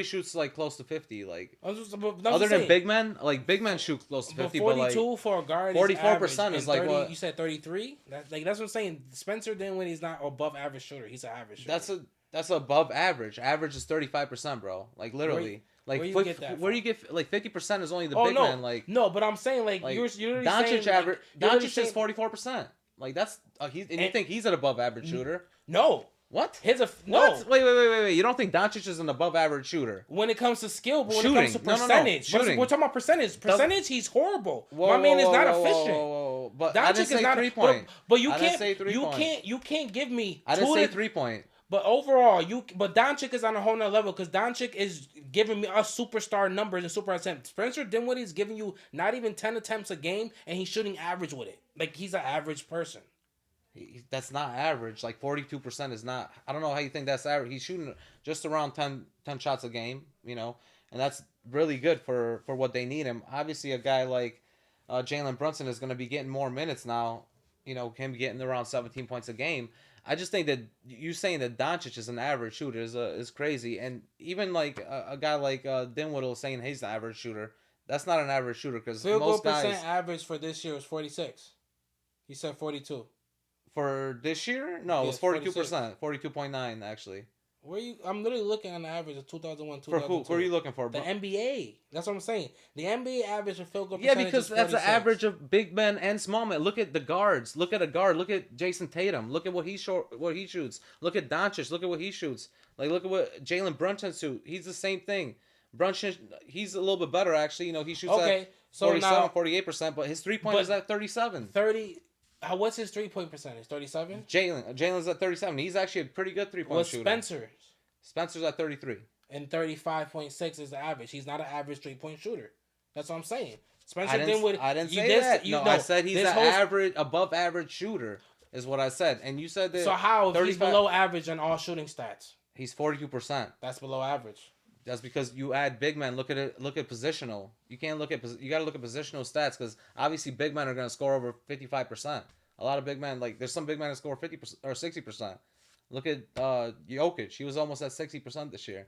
shoots like close to 50. Like other than big men, like big men shoot close to 50. But 42 like, for a guard, 44% is like 30, what you said 33. That's what I'm saying. Spencer Dinwiddie's not above average shooter. He's an average shooter. That's above average. Average is 35%, bro. Like literally. Where Like you get that where from? you get like 50% is only the Oh big no, man. no, but I'm saying like Like you're literally Doncic saying average like you're literally Doncic is saying 44%. Like that's he's and you and think he's an above average shooter? no, What? his a What? no. Wait. You don't think Doncic is an above average shooter? When it comes to skill, but when it comes to Shooting. No. percentage, we're Shooting. talking about percentage. Doesn't Percentage, he's horrible. My Whoa, whoa, man is whoa, not whoa, whoa, efficient. whoa, whoa. But I didn't Doncic is say not, 3 point. but you I didn't can't, say 3 point. you can't give me I didn't two say of the, 3 point. but overall, but Doncic is on a whole nother level because Doncic is giving me us superstar numbers and super attempts. Spencer Dinwiddie is giving you not even 10 attempts a game, and he's shooting average with it. Like he's an average person. That's not average. Like 42% is not. I don't know how you think that's average. He's shooting just around 10 shots a game, and that's really good for what they need him. Obviously, a guy like Jalen Brunson is going to be getting more minutes now. Him getting around 17 points a game. I just think that you saying that Doncic is an average shooter is crazy, and even like a guy like Dinwiddie saying he's an average shooter. That's not an average shooter because Field goal most percent guys average for this year was 46. He said 42. for this year, no, it was Yes, 46. 42%, 42.9 actually. Where you? I'm literally looking on the average of 2001, For who? Who are 2002. you looking for, The bro? NBA. That's what I'm saying. The NBA average for field goal Yeah, percentage because is that's the 46. average of big men and small men. Look at the guards. Look at a guard. Look at Jason Tatum. Look at what he shoots. Look at Doncic. Look at what he shoots. Like look at what Jalen Brunson shoots. He's the same thing. Brunson, he's a little bit better actually. He shoots at Okay, so 47, now, 48%, but his 3 point is but at 37. 30. What's his 3 point percentage? 37. Jalen's at 37. He's actually a pretty good 3 point What's shooter. Spencer's? Spencer's at 33. And 35.6 is the average. He's not an average 3 point shooter. That's what I'm saying. I Spencer didn't. Dinwiddie. I didn't You say this that. you No, I know said he's this an whole. average, above average shooter, is what I said. And you said So that how if he's 35. below average on all shooting stats? He's 42%. That's below average. That's because you add big men. Look at it. Look at positional. You can't look at. You got to look at positional stats because obviously big men are going to score over 55%. A lot of big men, like there's some big men that score 50% or 60%. Look at Jokic. He was almost at 60% this year.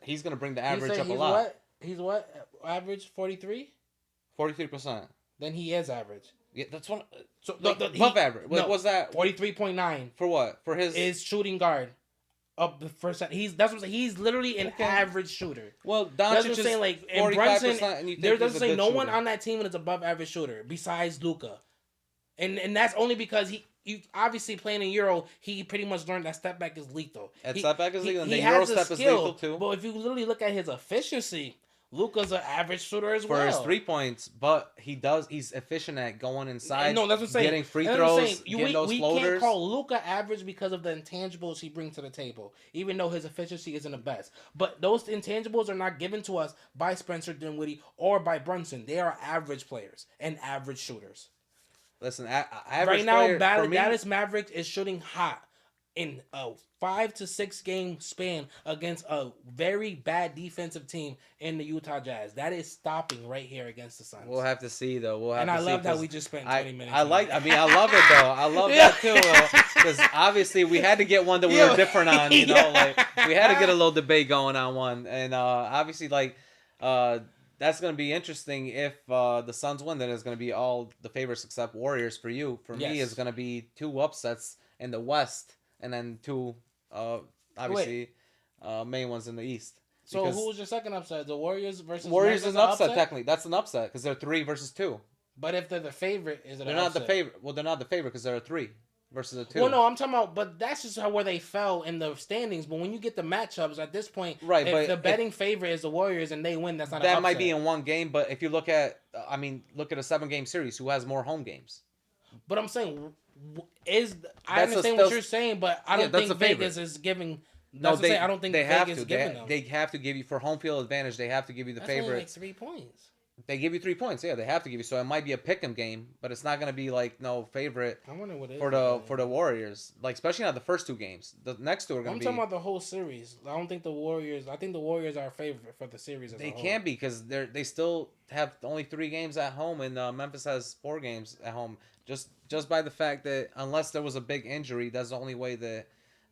He's going to bring the He average said up a he's lot. what? He's what? Average 43? 43%. Then he is average. Yeah, that's one. So Like above average. Like what's that? 43.9 For what? For his is shooting guard. Up the first, that's what I'm saying. He's literally an Okay. average shooter. Well, That's Doncic what I'm is saying. Like and 45%, Brunson, and you there think he's doesn't a say good no one shooter. on that team is above average shooter besides Luca, and that's only because you obviously playing in Euro, he pretty much learned that step back is lethal. At He, step back is he, lethal, and he the has Euro the step is skill, lethal too. but if you literally look at his efficiency, Luca's an average shooter as For well. his 3 points, but he's efficient at going inside, No, that's what I'm saying. getting free That's what I'm throws, saying. getting those We floaters. can't call Luca average because of the intangibles he brings to the table, even though his efficiency isn't the best. But those intangibles are not given to us by Spencer Dinwiddie or by Brunson. They are average players and average shooters. Listen, Right average now, player for me. Dallas Mavericks is shooting hot in a 5 to 6 game span against a very bad defensive team in the Utah Jazz. That is stopping right here against the Suns. We'll have to see though. We'll have And to I see. love that we just spent 20 minutes. I on like. that. I mean, I love it though. I love that too. Because obviously we had to get one that we were different on. Like we had to get a little debate going on one, and obviously like that's going to be interesting if the Suns win. Then it's going to be all the favorites except Warriors for you. For me, Yes. it's going to be two upsets in the West, and then two obviously main ones in the East. So who was your second upset? The Warriors versus Warriors Memphis is an upset, technically. That's an upset because they're 3 versus 2. But if they're the favorite, is it? They're an not upset? the favorite. Well, they're not the favorite because they're a 3 versus a 2. Well, no, I'm talking about. But that's just how where they fell in the standings. But when you get the matchups at this point, Right, if but the betting favorite is the Warriors and they win, that's not. That an might upset. be in one game, but if you look at, look at a 7-game series. Who has more home games? But I'm saying, I That's understand what you're saying, but I don't that's think a favorite. Vegas is giving. No, That's what I'm saying. I don't think they have Vegas to. is giving them. They have to give you for home field advantage. They have to give you the That's only favorite. like 3 points. They give you 3 points. Yeah, they have to give you. So it might be a pick'em game, but it's not going to be like no favorite I wonder what it is for the Warriors. Like especially not the first 2 games. The next 2 are going I'm to be. talking about the whole series. I don't think the Warriors. I think the Warriors are a favorite for the series. As They a whole. can be because they still have only 3 games at home, and Memphis has 4 games at home. Just by the fact that unless there was a big injury, that's the only way that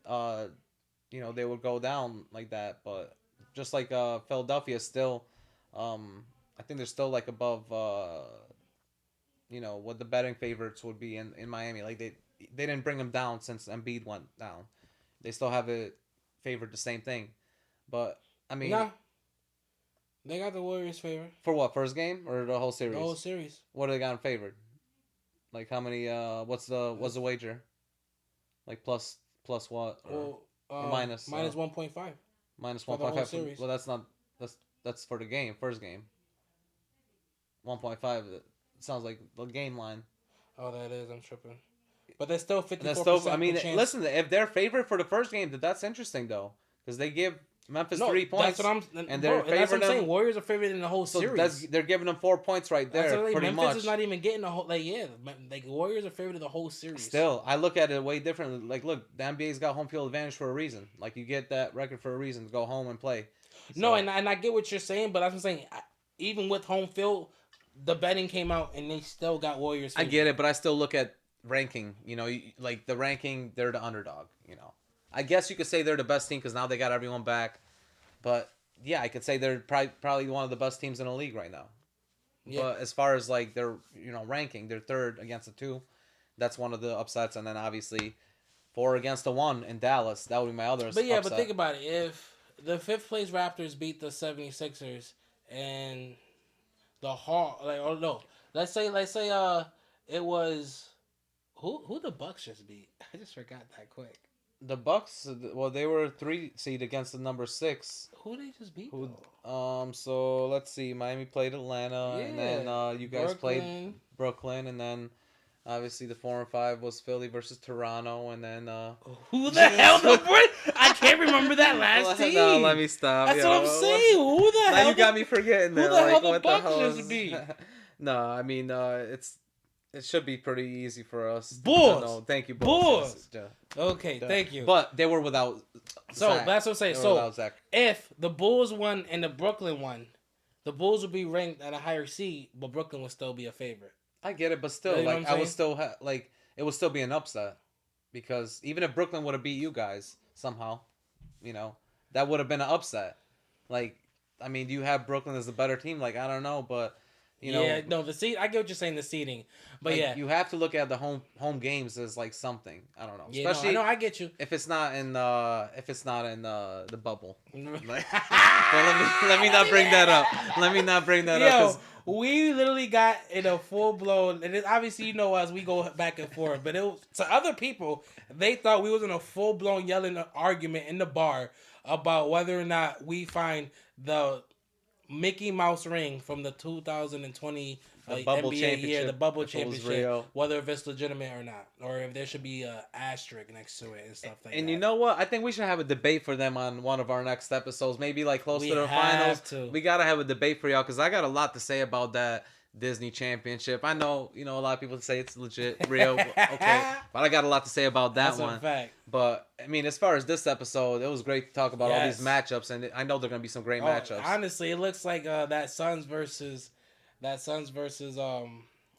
they would go down like that. But just like Philadelphia still, I think they're still like above what the betting favorites would be in Miami. Like they didn't bring them down since Embiid went down. They still have it favored the same thing. But I mean, No. They got the Warriors favor. For what, first game or the whole The whole series? series. What do they got in favored? Like how many? What's the wager? Like plus what Well, or minus minus 1.5 minus for one the point whole five. series. Well, that's not that's for the game, first game. 1.5. It sounds like the game line. Oh, that is. I'm tripping. But there's still And fifty that's four still. I percent the mean, chance. listen. If they're favored for the first game, that's interesting though, because they give Memphis No, three that's what points, I'm, and bro. they're And that's what favoring I'm saying. them. Warriors are favored in the whole So that's series. they're giving them 4 points right That's there, what pretty Memphis is much. not even getting the whole. Like yeah, like Warriors are favored in the whole series. Still, I look at it way differently. Like, look, the NBA's got home field advantage for a reason. Like, you get that record for a reason to go home and play. No, So and I get what you're saying, but that's what I'm saying. Even with home field, the betting came out and they still got Warriors I get favored. it, but I still look at ranking. Like the ranking, they're the underdog. I guess you could say they're the best team because now they got everyone back. But yeah, I could say they're probably one of the best teams in the league right now. Yeah, But as far as like their ranking, they're third against the two. That's one of the upsets, and then obviously four against the one in Dallas. That would be my other but yeah, but think upset. about it. If the fifth place Raptors beat the 76ers and the Hawk, like oh no, let's say it was who the Bucks just beat. I just forgot that quick. The Bucks, well, they were 3 seed against the number 6. Who they just beat Who? though? So let's see. Miami played Atlanta, and then Yeah, you guys played Brooklyn. Brooklyn, and then obviously the 4 and 5 was Philly versus Toronto, and then Who the hell the boy? I can't remember that last no, team. let me stop. That's what I'm What? saying. Who the Now hell? you got me forgetting Who there. the hell Like the what the Bucks hell just is? beat? No, I mean it should be pretty easy for us. Bulls. No, thank you, Bulls. Yes, Bulls. Okay, thank you. But they were without So Zach. that's what I'm saying. They were So without Zach. if the Bulls won and the Brooklyn won, the Bulls would be ranked at a higher seed, but Brooklyn would still be a favorite. I get it, but still, You know what like I'm I would saying? still like it would still be an upset because even if Brooklyn would have beat you guys somehow, you know, that would have been an upset. Like, I mean, do you have Brooklyn as a better team? Like, I don't know, but you know, Yeah, no, the seed. I get what you're saying, the seeding, but like yeah, you have to look at the home games as like something. I don't know, yeah, no, I especially know, I get you. if it's not in the bubble. Like, but let me not bring that up. Let me not bring that up Yo, because we literally got in a full blown, and obviously you know us, we go back and forth. But it was, to other people, they thought we was in a full blown yelling argument in the bar about whether or not we find the Mickey Mouse ring from the 2020 the bubble NBA year, the championship, bubble if it was championship, real. whether if it's legitimate or not, or if there should be a asterisk next to it and stuff like And that. you know what? I think we should have a debate for them on one of our next episodes. Maybe like close We to the finals. have to. We gotta have a debate for y'all because I got a lot to say about that Disney championship. I know a lot of people say it's legit, real, okay, but I got a lot to say about that That's a one. fact. But I mean, as far as this episode, it was great to talk about all these Yes. matchups, and I know they're gonna be some great Oh, matchups. honestly, it looks like that Suns versus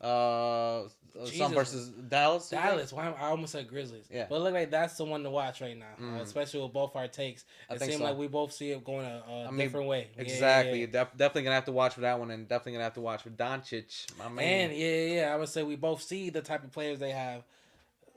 Uh, some Jesus, versus Dallas. You think? Dallas. Why I almost said Grizzlies. Yeah. But it look like that's the one to watch right now, especially with both our takes. I It think seems so. like we both see it going a I mean, different way. Exactly. Yeah. Definitely gonna have to watch for that one, and definitely gonna have to watch for Doncic, my man. And I would say we both see the type of players they have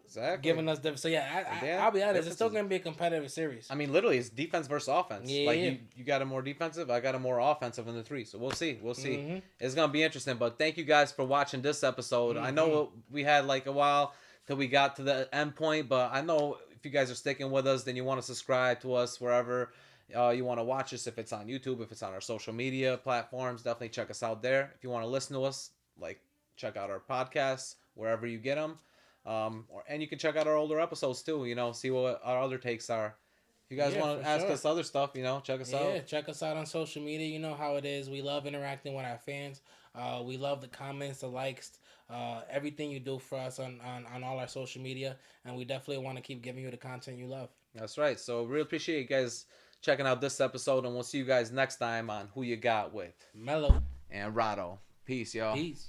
Exactly. giving us different. So Yeah, I'll be honest, it's still differences. going to be a competitive series. I mean, literally, it's defense versus offense. Yeah, Like yeah. you got a more defensive, I got a more offensive in the three. So we'll see. We'll see. Mhm. It's gonna be interesting. But thank you guys for watching this episode. I know we had like a while till we got to the end point, but I know if you guys are sticking with us, then you want to subscribe to us wherever you want to watch us. If it's on YouTube, if it's on our social media platforms, definitely check us out there. If you want to listen to us, like check out our podcasts wherever you get them. And you can check out our older episodes too. See what our other takes are. If you guys Yeah, want for to ask sure. us other stuff, check us Yeah, out. check us out on social media. You know how it is. We love interacting with our fans. We love the comments, the likes, everything you do for us on all our social media. And we definitely want to keep giving you the content you love. That's right. So really appreciate you guys checking out this episode, and we'll see you guys next time on Who You Got with Mellow. and Rado. Peace, y'all. Peace.